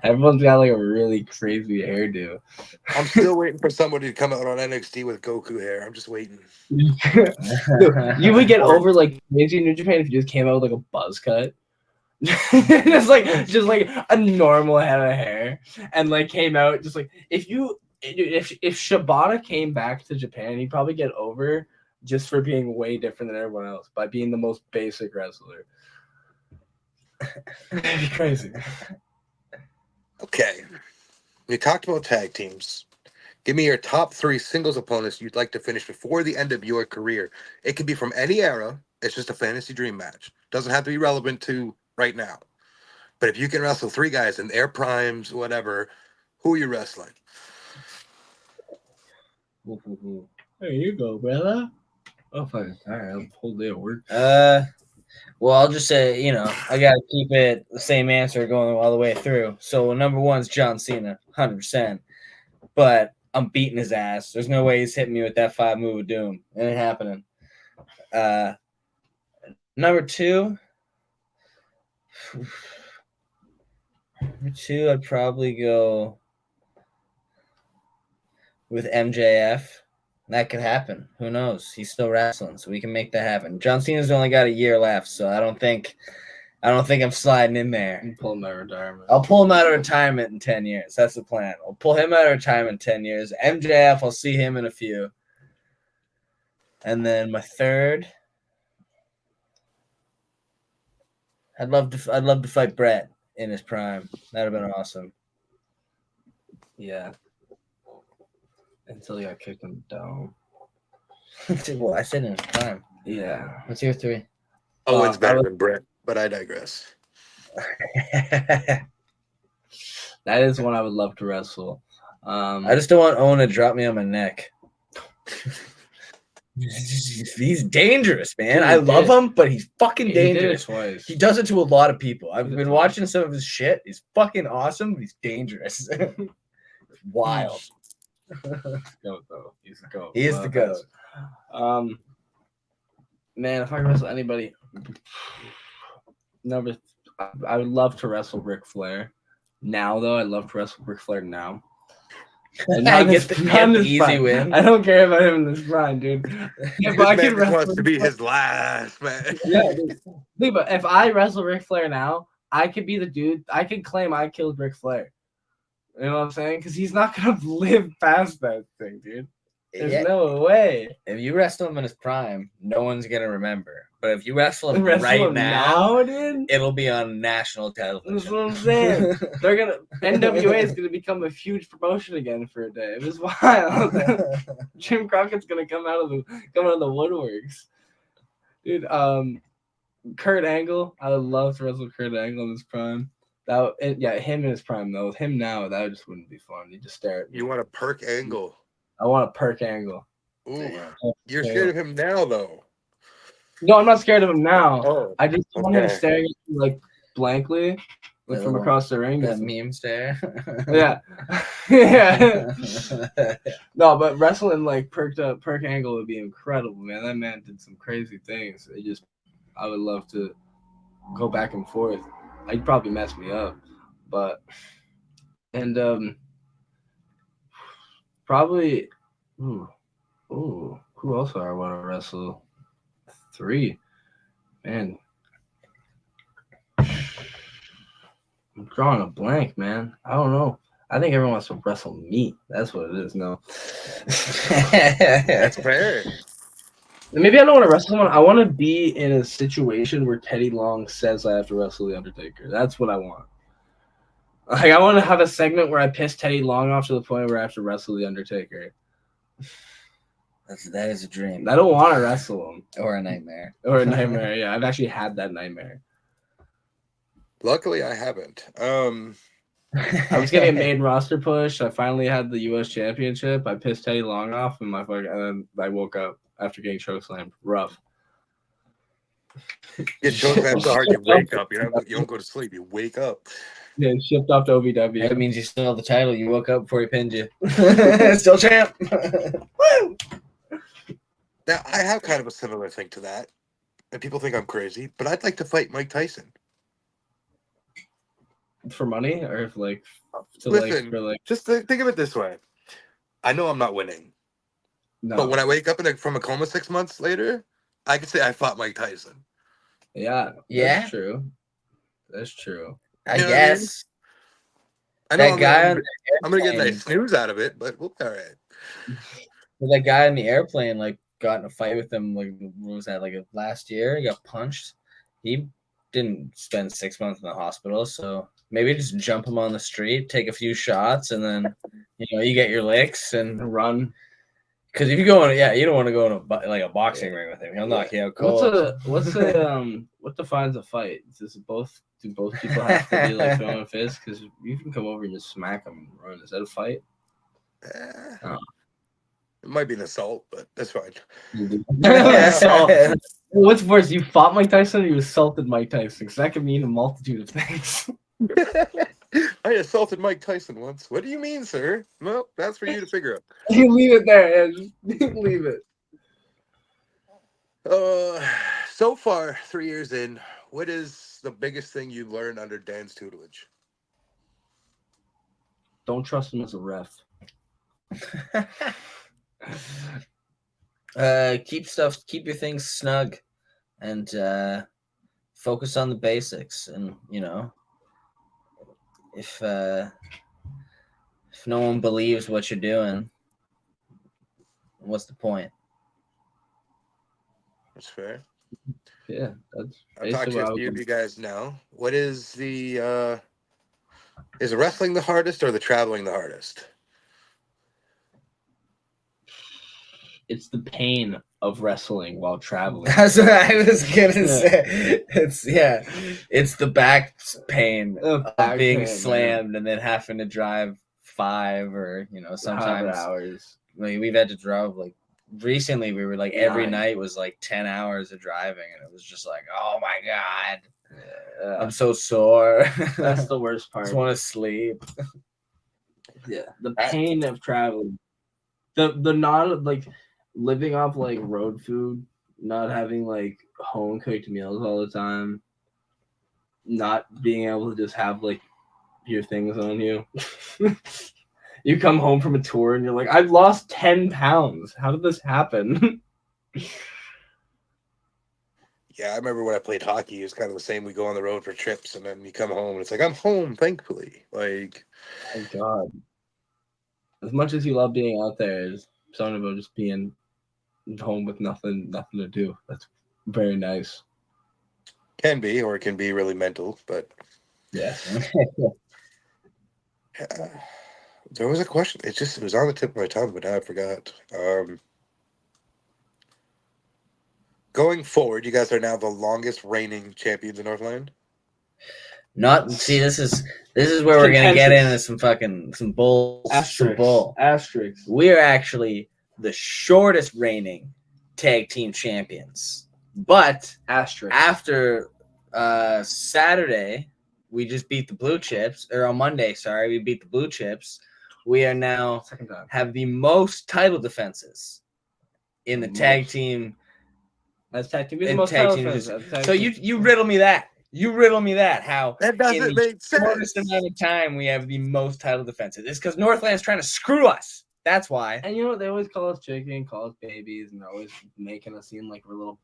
Speaker 5: Everyone's got like a really crazy hairdo.
Speaker 3: I'm still waiting for somebody to come out on NXT with Goku hair. I'm just waiting.
Speaker 5: Dude, you would get over like crazy in New Japan if you just came out with like a buzz cut. just like a normal head of hair and like came out just like if Shibata came back to Japan, he'd probably get over just for being way different than everyone else by being the most basic wrestler. That'd be crazy.
Speaker 3: Okay. We talked about tag teams. Give me your top 3 singles opponents you'd like to finish before the end of your career. It can be from any era. It's just a fantasy dream match. Doesn't have to be relevant to right now. But if you can wrestle 3 guys in their primes, whatever, who are you wrestling?
Speaker 5: There you go, brother. Oh, fucking tired. I'm whole day at work.
Speaker 4: Well, I'll just say, I got to keep it the same answer going all the way through. So number 1's John Cena, 100%. But I'm beating his ass. There's no way he's hitting me with that 5 move of doom. It ain't happening. Number 2, I'd probably go with MJF. That could happen. Who knows? He's still wrestling, so we can make that happen. John Cena's only got a year left, so I don't think I'm sliding in there.
Speaker 5: You pull him out of retirement.
Speaker 4: I'll pull him out of retirement in 10 years. That's the plan. I'll pull him out of retirement in 10 years. MJF, I'll see him in a few. And then my 3rd, I'd love to fight Brett in his prime. That'd have been awesome.
Speaker 5: Yeah. Until he got kicked him down.
Speaker 4: Well, I said in his prime.
Speaker 5: Yeah.
Speaker 4: What's your 3?
Speaker 3: Owen's better than Brett, but I digress.
Speaker 5: That is one I would love to wrestle.
Speaker 4: I just don't want Owen to drop me on my neck. He's dangerous, man. I love him, but he's fucking dangerous. He does it to a lot of people. I've been watching some of his shit. He's fucking awesome, but he's dangerous. Wild.
Speaker 5: He's the GOAT.
Speaker 4: He is the GOAT.
Speaker 5: Man, if I could wrestle anybody, I would love to wrestle Ric Flair. Now, though, I'd love to wrestle Ric Flair now. And
Speaker 4: I get the easy win.
Speaker 5: I don't care about him in this prime, dude.
Speaker 3: If I could wants to be his last, man.
Speaker 5: Yeah, dude, but if I wrestle Ric Flair now, I could be the dude. I could claim I killed Ric Flair. You know what I'm saying? Because he's not gonna live past that thing, dude. There's no way.
Speaker 4: If you wrestle him in his prime, no one's gonna remember. But if you wrestle him right now,
Speaker 5: dude,
Speaker 4: it'll be on national television.
Speaker 5: That's what I'm saying. NWA is gonna become a huge promotion again for a day. It was wild. Jim Crockett's gonna come out of the woodworks, dude. Kurt Angle, I would love to wrestle Kurt Angle in his prime. Him in his prime though. With him now, that just wouldn't be fun. You just stare at me.
Speaker 3: You want a perk angle.
Speaker 5: I want a perk angle.
Speaker 3: Ooh.
Speaker 4: Damn.
Speaker 3: You're scared of him now, though.
Speaker 5: No, I'm not scared of him now.
Speaker 3: Oh,
Speaker 5: I just want him
Speaker 3: okay.
Speaker 5: staring at me like blankly, like from across the ring.
Speaker 4: That meme stare.
Speaker 5: Yeah. Yeah. No, but wrestling like perk angle would be incredible, man. That man did some crazy things. I would love to go back and forth. He'd probably mess me up, but probably. Ooh, who else do I want to wrestle? 3, man. I'm drawing a blank, man. I don't know. I think everyone wants to wrestle me. That's what it is. No.
Speaker 3: That's fair.
Speaker 5: Maybe I don't want to wrestle someone. I want to be in a situation where Teddy Long says I have to wrestle The Undertaker. That's what I want. Like, I want to have a segment where I piss Teddy Long off to the point where I have to wrestle The Undertaker.
Speaker 4: That is a dream.
Speaker 5: I don't want to wrestle him.
Speaker 4: Or a nightmare.
Speaker 5: Or a nightmare, yeah. I've actually had that nightmare.
Speaker 3: Luckily, I haven't.
Speaker 5: I was getting a main roster push. I finally had the U.S. Championship. I pissed Teddy Long off, and then I woke up after getting chokeslammed. Rough.
Speaker 3: Get chokeslammed so hard you wake up. You don't go to sleep. You wake up.
Speaker 5: Yeah, shipped off to OVW.
Speaker 4: That means you still have the title. You woke up before he pinned you. Still champ. Woo!
Speaker 3: Now, I have kind of a similar thing to that. And people think I'm crazy, but I'd like to fight Mike Tyson.
Speaker 5: For money, or
Speaker 3: Listen, just think of it this way. I know I'm not winning.
Speaker 5: No.
Speaker 3: But when I wake up from a coma 6 months later, I can say I fought Mike Tyson.
Speaker 5: Yeah.
Speaker 4: Yeah?
Speaker 5: That's true. That's true.
Speaker 4: I
Speaker 3: You know
Speaker 4: guess.
Speaker 3: I know
Speaker 4: That guy
Speaker 3: I'm going to get a nice snooze out of it, but we'll be all right.
Speaker 4: That guy on the airplane, like, got in a fight with him, like, what was that, like, last year? He got punched. He didn't spend 6 months in the hospital, so maybe just jump him on the street, take a few shots, and then, you get your licks and
Speaker 5: run.
Speaker 4: Because if you go in, you don't want to go in a boxing ring with him. He'll knock you out cold.
Speaker 5: What defines a fight? Do both people have to be like throwing fists? Because you can come over and just smack them and run. Is that a fight?
Speaker 3: It might be an assault, but that's fine.
Speaker 5: So, what's worse, you fought Mike Tyson or you assaulted Mike Tyson? Because that could mean a multitude of things.
Speaker 3: I assaulted Mike Tyson once. What do you mean, sir? Well, that's for you to figure out.
Speaker 5: You leave it there. Just leave it.
Speaker 3: So far, 3 years in, what is the biggest thing you learned under Dan's tutelage?
Speaker 5: Don't trust him as a ref.
Speaker 4: Keep your things snug, and focus on the basics. And if no one believes what you're doing, what's the point?
Speaker 3: That's fair.
Speaker 5: Yeah, that's.
Speaker 3: I'm talking to a few of you guys now. What is is wrestling the hardest or the traveling the hardest?
Speaker 5: It's the pain of wrestling while traveling.
Speaker 4: That's what I was gonna say. It's the back pain of being slammed and then having to drive 5 or sometimes
Speaker 5: hours.
Speaker 4: Like, we've had to drive like recently. We were like every night was like 10 hours of driving, and it was just like, oh my god, I'm so sore.
Speaker 5: That's the worst part.
Speaker 4: I just want to sleep.
Speaker 5: Yeah, the pain of traveling. The not like. Living off like road food, not having like home cooked meals all the time, not being able to just have like your things on you. You come home from a tour and you're like, I've lost 10 pounds. How did this happen?
Speaker 3: Yeah, I remember when I played hockey, it was kind of the same. We go on the road for trips and then you come home and it's like, I'm home, thankfully. Like,
Speaker 5: oh God. As much as you love being out there, there's something about just being home with nothing to do. That's very nice.
Speaker 3: Can be, or it can be really mental, but
Speaker 5: yes.
Speaker 3: There was a question. It was on the tip of my tongue, but now I forgot. Going forward, you guys are now the longest reigning champions in Northland.
Speaker 4: Not see. This is where we're gonna get
Speaker 5: Contentious.
Speaker 4: into some bull.
Speaker 5: Asterisks.
Speaker 4: We are actually the shortest reigning tag team champions, but
Speaker 5: Asterisk.
Speaker 4: after Saturday, we just beat the Blue Chips, or on Monday, sorry, we beat the Blue Chips. We are now
Speaker 5: Second time.
Speaker 4: have the most title defenses in the tag team.
Speaker 5: That's tag team. We're the
Speaker 4: in
Speaker 5: most
Speaker 4: tag
Speaker 5: title
Speaker 4: team
Speaker 5: defense.
Speaker 4: So you riddle me that. You riddle me that. How
Speaker 3: That
Speaker 4: in
Speaker 3: doesn't
Speaker 4: the
Speaker 3: make
Speaker 4: shortest
Speaker 3: sense.
Speaker 4: amount of time we have the most title defenses? It's because Northland's trying to screw us. That's why.
Speaker 5: And you know what? They always call us chicken, call us babies, and they're always making us seem like we're little,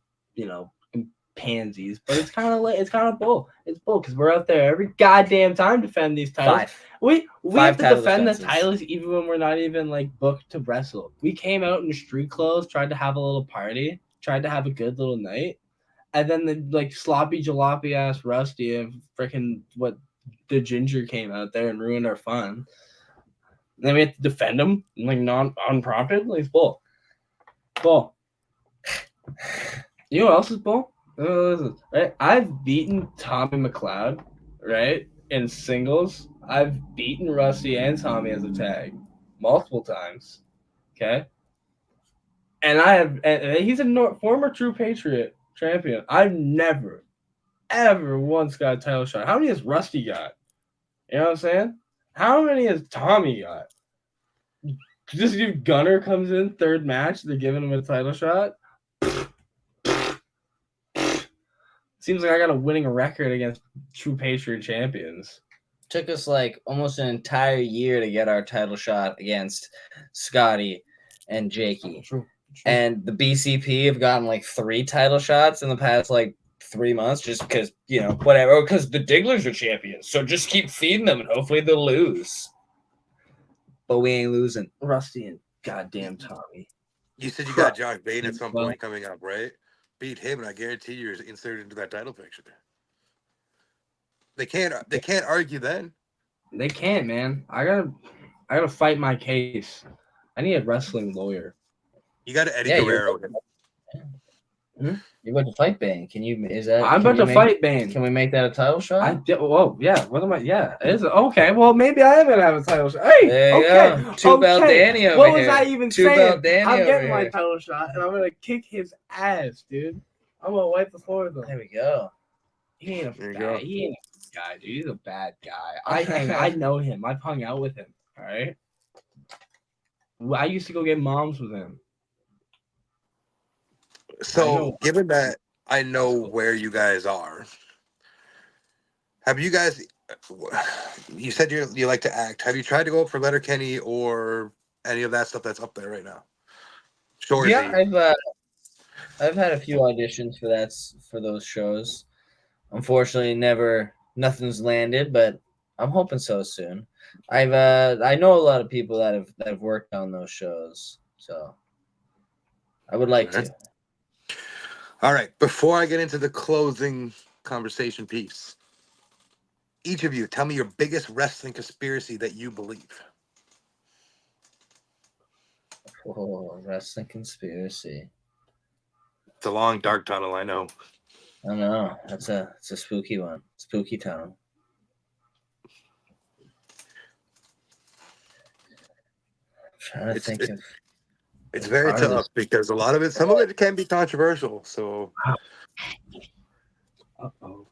Speaker 5: pansies. But it's kind of bull. It's bull because we're out there every goddamn time to defend these titles. We have to defend the titles even when we're not even like booked to wrestle. We came out in street clothes, tried to have a little party, tried to have a good little night, and then the like sloppy jalopy ass Rusty of freaking the ginger came out there and ruined our fun. And then we had to defend him like unprompted. Like it's bull. Bull. You know what else is bull? Right? I've beaten Tommy McLeod, right? In singles. I've beaten Rusty and Tommy as a tag multiple times. Okay. And he's a former True Patriot champion. I've never, ever once got a title shot. How many has Rusty got? You know what I'm saying? How many has Tommy got? Just if Gunner comes in third match, they're giving him a title shot. Seems like I got a winning record against True Patriot champions.
Speaker 4: Took us like almost an entire year to get our title shot against Scotty and Jakey.
Speaker 5: True.
Speaker 4: And the BCP have gotten like 3 title shots in the past like 3 months just because, whatever. Because the Digglers are champions. So just keep feeding them and hopefully they'll lose. But we ain't losing.
Speaker 5: Rusty and goddamn Tommy.
Speaker 3: You said you got Josh Bain at some point coming up, right? Beat him, and I guarantee you're inserted into that title picture. They can't argue then.
Speaker 5: They can't, man. I gotta fight my case. I need a wrestling lawyer.
Speaker 3: You got Eddie Guerrero.
Speaker 4: You're about to fight Bane.
Speaker 5: I'm about to fight Bane.
Speaker 4: Can we make that a title shot?
Speaker 5: Yeah. What am I? Yeah. Is it okay? Well, maybe I am gonna have a title shot. Hey,
Speaker 4: there you
Speaker 5: okay.
Speaker 4: Go. Two belt Danny over
Speaker 5: what
Speaker 4: here.
Speaker 5: Was I even
Speaker 4: Two
Speaker 5: saying?
Speaker 4: Belt Danny
Speaker 5: I'm getting
Speaker 4: over
Speaker 5: my
Speaker 4: here.
Speaker 5: title shot, and I'm gonna kick his ass, dude. I'm gonna wipe the floor with him.
Speaker 4: There we go.
Speaker 5: He ain't a guy, dude. He's a bad guy. I know him. I've hung out with him. All right. I used to go get moms with him.
Speaker 3: So, given that I know where you guys are, have you guys? You said you like to act. Have you tried to go up for Letterkenny or any of that stuff that's up there right now? Shorzy.
Speaker 4: Yeah, I've had a few auditions for those shows. Unfortunately, nothing's landed, but I'm hoping so soon. I know a lot of people that have worked on those shows, so I would like to.
Speaker 3: All right, before I get into the closing conversation piece, each of you tell me your biggest wrestling conspiracy that you believe.
Speaker 4: Oh, wrestling conspiracy.
Speaker 3: It's a long, dark tunnel, I know.
Speaker 4: I know. It's a spooky one. Spooky tunnel. I'm trying to think of.
Speaker 3: It's very tough because some of it can be controversial. So.
Speaker 4: Uh-oh.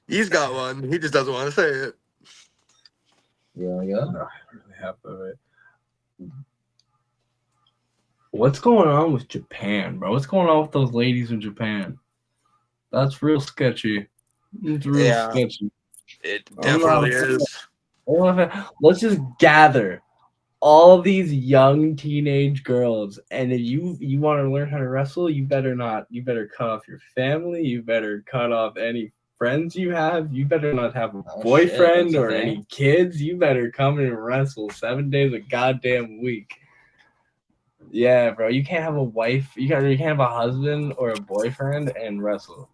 Speaker 3: He's got one. He just doesn't want to say it.
Speaker 4: Yeah.
Speaker 5: I really have it. What's going on with Japan, bro? What's going on with those ladies in Japan? That's real sketchy. It's real sketchy.
Speaker 3: It definitely is.
Speaker 5: Let's just gather all these young teenage girls, and if you want to learn how to wrestle, you better cut off your family, you better cut off any friends you have, you better not have a boyfriend or any kids, you better come and wrestle 7 days a goddamn week. Yeah, bro, you can't have a wife, you can't have a husband or a boyfriend and wrestle.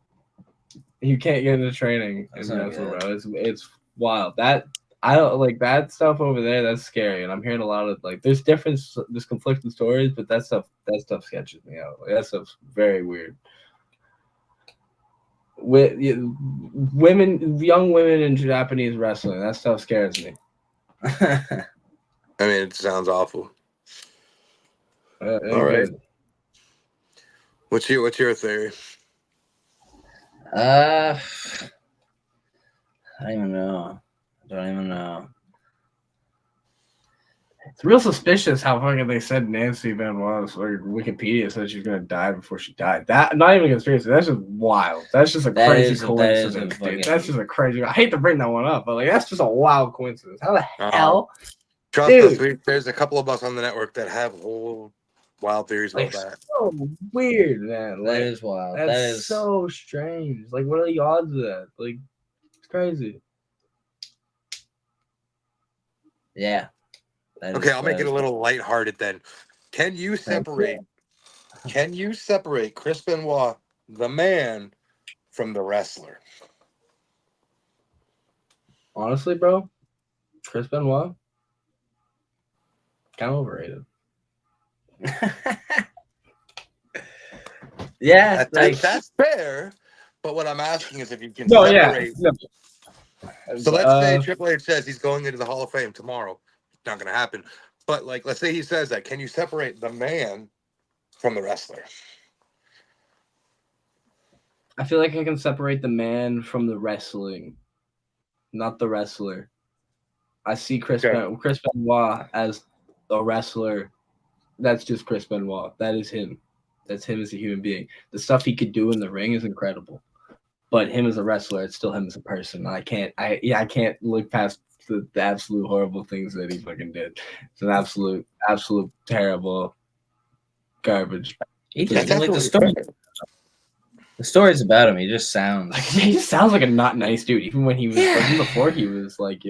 Speaker 5: You can't get into training and wrestle, bro. It's wild. I don't like that stuff over there. That's scary, and I'm hearing a lot of there's conflicting stories, but that stuff sketches me out. Like, that stuff's very weird. young women in Japanese wrestling. That stuff scares me.
Speaker 3: I mean, it sounds awful. All right.
Speaker 5: Good.
Speaker 3: What's your theory?
Speaker 4: I don't even know.
Speaker 5: It's real suspicious how fucking they said Nancy Benoit, or Wikipedia said she's gonna die before she died. That not even a conspiracy. That's just wild. That's just a crazy coincidence, dude. That's just a crazy. I hate to bring that one up, but like that's just a wild coincidence. How the hell?
Speaker 3: Trust us, there's a couple of us on the network that have whole wild theories about that.
Speaker 5: So weird, man.
Speaker 4: That is wild.
Speaker 5: That is so strange. Like, what are the odds of that? Like, it's crazy.
Speaker 4: Yeah.
Speaker 3: Okay, I'll make it a little lighthearted then. Can you separate Chris Benoit, the man, from the wrestler?
Speaker 5: Honestly, bro, Chris Benoit, kind of overrated.
Speaker 4: Yeah,
Speaker 3: that's fair. But what I'm asking is if you can separate.
Speaker 5: Yeah.
Speaker 3: So let's say Triple H says he's going into the Hall of Fame tomorrow. It's not going to happen. But like, let's say he says that. Can you separate the man from the wrestler?
Speaker 5: I feel like I can separate the man from the wrestling, not the wrestler. I see Chris Benoit as a wrestler. That's just Chris Benoit. That is him. That's him as a human being. The stuff he could do in the ring is incredible. But him as a wrestler, it's still him as a person. I can't look past the absolute horrible things that he fucking did. It's an absolute terrible garbage.
Speaker 4: He just like the story. The stories about him, he just sounds
Speaker 5: like a not nice dude. Even when he was even before he was like,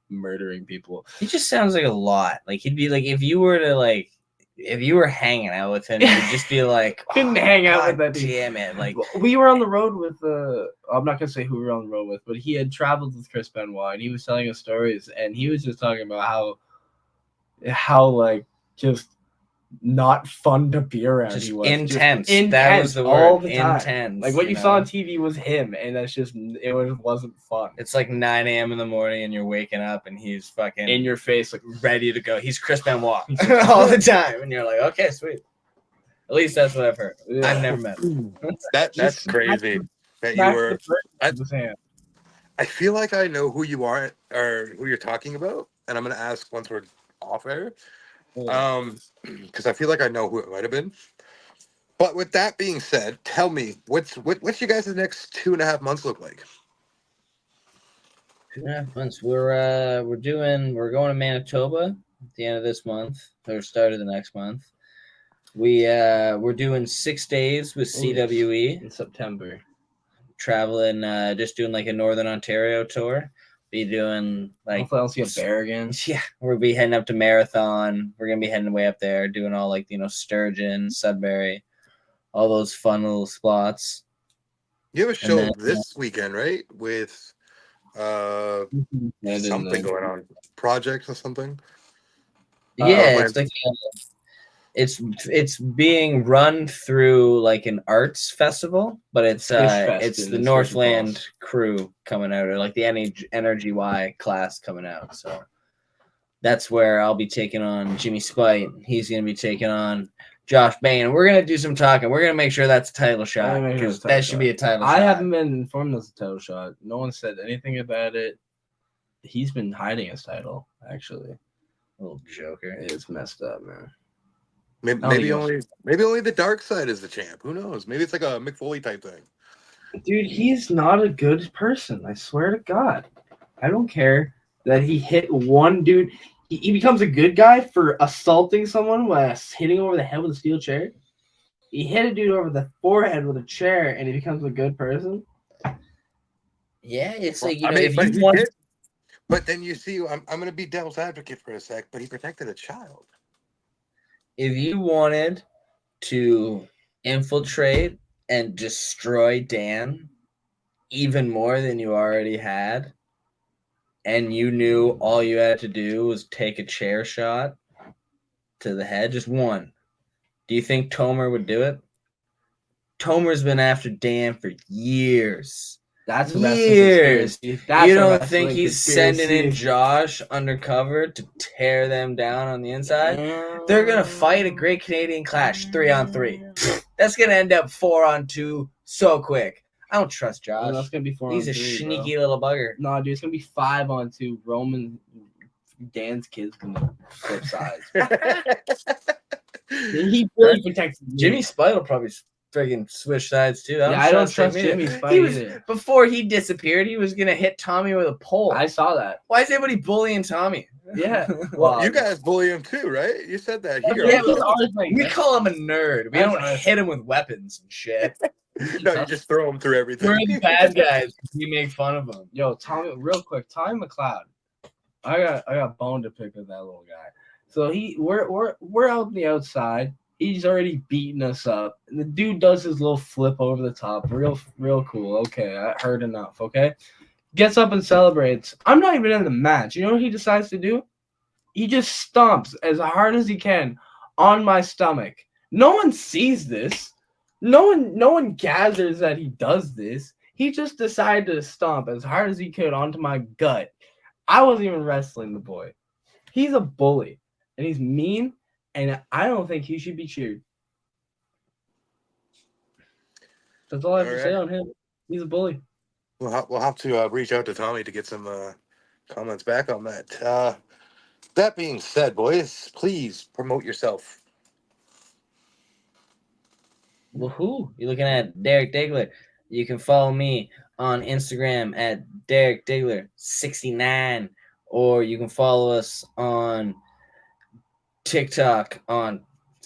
Speaker 5: murdering people.
Speaker 4: He just sounds like a lot. Like he'd be like if you were hanging out with him, you'd just be like,
Speaker 5: couldn't hang out with that dude.
Speaker 4: Damn it! Like
Speaker 5: we were on the road with I'm not gonna say who we were on the road with, but he had traveled with Chris Benoit and he was telling us stories and he was just talking about how like just not fun to be around.
Speaker 4: Just
Speaker 5: he was
Speaker 4: intense.
Speaker 5: That was the word. All the time.
Speaker 4: Intense.
Speaker 5: Like what you saw on TV was him, and it wasn't fun.
Speaker 4: It's like 9 a.m. in the morning, and you're waking up, and he's fucking
Speaker 5: in your face, like
Speaker 4: ready to go. He's Chris Benoit all the time, and you're like, okay, sweet. At least that's what I've heard. Yeah. I've never met him.
Speaker 3: That's crazy. That you were. I feel like I know who you are or who you're talking about, and I'm gonna ask once we're off air. Because I feel like I know who it might have been. But with that being said, tell me, what's you guys' next 2.5 months look like?
Speaker 4: 2.5 months. We're going to Manitoba at the end of this month or start of the next month. We're doing 6 days with CWE
Speaker 5: in September.
Speaker 4: Traveling, just doing like a Northern Ontario tour. Be doing like
Speaker 5: hopefully I'll see a bear again.
Speaker 4: Yeah, we'll be heading up to Marathon. We're gonna be heading way up there, doing all like Sturgeon, Sudbury, all those fun little spots.
Speaker 3: You have a show this weekend, right? With something going on, project or something.
Speaker 4: Yeah, it's like it's being run through like an arts festival, but it's the Northland crew coming out, or like the Energy Y class coming out. So that's where I'll be taking on Jimmy Spite. He's gonna be taking on Josh Bain. We're gonna do some talking. We're gonna make sure that's a title shot because that should be a title shot.
Speaker 5: I haven't been informed as a title shot. No one said anything about it. He's been hiding his title, actually.
Speaker 4: Little joker.
Speaker 5: It's messed up, man.
Speaker 3: Maybe only the dark side is the champ. Who knows? Maybe it's like a Mick Foley type thing.
Speaker 5: Dude, he's not a good person. I swear to God. I don't care that he hit one dude. He becomes a good guy for assaulting someone by hitting over the head with a steel chair. He hit a dude over the forehead with a chair, and he becomes a good person.
Speaker 4: Yeah, it's like
Speaker 3: but then you see, I'm going to be devil's advocate for a sec, but he protected a child.
Speaker 4: If you wanted to infiltrate and destroy Dan even more than you already had, and you knew all you had to do was take a chair shot to the head, just one, do you think Tomer would do it? Tomer's been after Dan for years.
Speaker 5: That's a
Speaker 4: Years.
Speaker 5: conspiracy. That's
Speaker 4: You
Speaker 5: a
Speaker 4: don't
Speaker 5: wrestling
Speaker 4: think he's sending in
Speaker 5: conspiracy.
Speaker 4: Josh undercover to tear them down on the inside? They're gonna fight a Great Canadian Clash 3-on-3. That's gonna end up 4-on-2 so quick. I don't trust
Speaker 5: No,
Speaker 4: Josh.
Speaker 5: that's gonna be 4
Speaker 4: He's
Speaker 5: on
Speaker 4: a
Speaker 5: 3,
Speaker 4: sneaky little bugger.
Speaker 5: No, dude, it's gonna be 5-on-2. Roman, Dan's kid's gonna flip sides. He really protects
Speaker 4: Jimmy Spite will probably friggin' switch sides too.
Speaker 5: I don't trust Jimmy Spite either.
Speaker 4: Before he disappeared, he was gonna hit Tommy with a pole.
Speaker 5: I saw that.
Speaker 4: Why is everybody bullying Tommy?
Speaker 5: Yeah.
Speaker 3: Well, you guys bully him too, right? You said that.
Speaker 4: We call him a nerd. We don't hit him with weapons and shit.
Speaker 3: No, you just throw him through everything.
Speaker 4: We're the bad guys. We make fun of him.
Speaker 5: Yo, Tommy, real quick, Tommy McLeod. I got bone to pick with that little guy. So we're out on the outside. He's already beating us up. And the dude does his little flip over the top. Real cool. Okay, I heard enough. Okay. Gets up and celebrates. I'm not even in the match. You know what he decides to do? He just stomps as hard as he can on my stomach. No one sees this. No one gathers that he does this. He just decided to stomp as hard as he could onto my gut. I wasn't even wrestling the boy. He's a bully. And he's mean. And I don't think he should be cheered. That's all I have to say on him. He's a bully.
Speaker 3: We'll have to reach out to Tommy to get some comments back on that. That being said, boys, please promote yourself.
Speaker 4: Woohoo! You're looking at Derek Diggler. You can follow me on Instagram at Derek Diggler69, or you can follow us on TikTok on,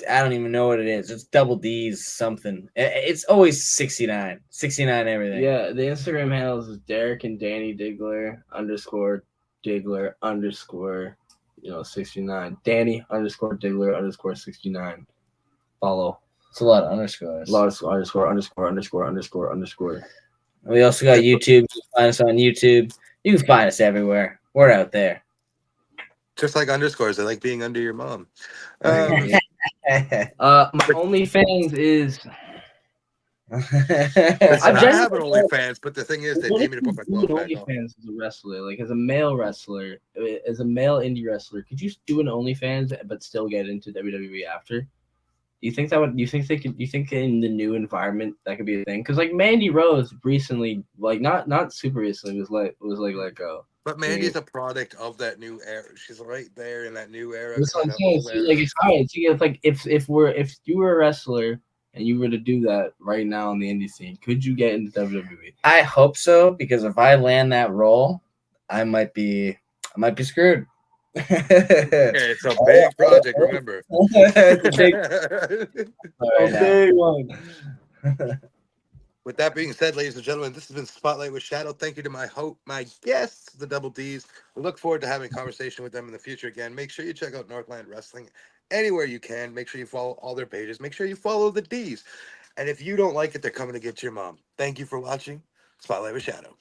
Speaker 4: I don't even know what it is. It's double D's something. It's always 69 everything.
Speaker 5: Yeah, the Instagram handles is Derek and Danny Diggler _Diggler _ 69. Danny _Diggler _69. Follow.
Speaker 4: It's a lot of underscores.
Speaker 5: A lot of underscore.
Speaker 4: We also got YouTube. You can find us on YouTube. You can find us everywhere. We're out there.
Speaker 3: Just like underscores, I like being under your mom.
Speaker 5: My OnlyFans is.
Speaker 3: I have an OnlyFans, but the thing is, they need me to put my clothes back on.
Speaker 5: OnlyFans as a wrestler, like as a male wrestler, as a male indie wrestler, could you do an OnlyFans but still get into WWE after? Do you think that would? Do you think they could? Do you think in the new environment that could be a thing? Because like Mandy Rose recently, like not super recently, was let go.
Speaker 3: But Mandy's a product of that new era. She's right there in that new era.
Speaker 5: That's what I'm saying. So, like it's hard. So, like if you were a wrestler and you were to do that right now in the indie scene, could you get into WWE?
Speaker 4: I hope so, because if I land that role, I might be screwed.
Speaker 3: It's a big project, remember.
Speaker 4: It's a big one.
Speaker 3: With that being said, ladies and gentlemen, this has been Spotlight with Shadow. Thank you to my guests, the Double D's. We look forward to having a conversation with them in the future again. Make sure you check out Northland Wrestling anywhere you can. Make sure you follow all their pages. Make sure you follow the D's. And if you don't like it, they're coming to get your mom. Thank you for watching Spotlight with Shadow.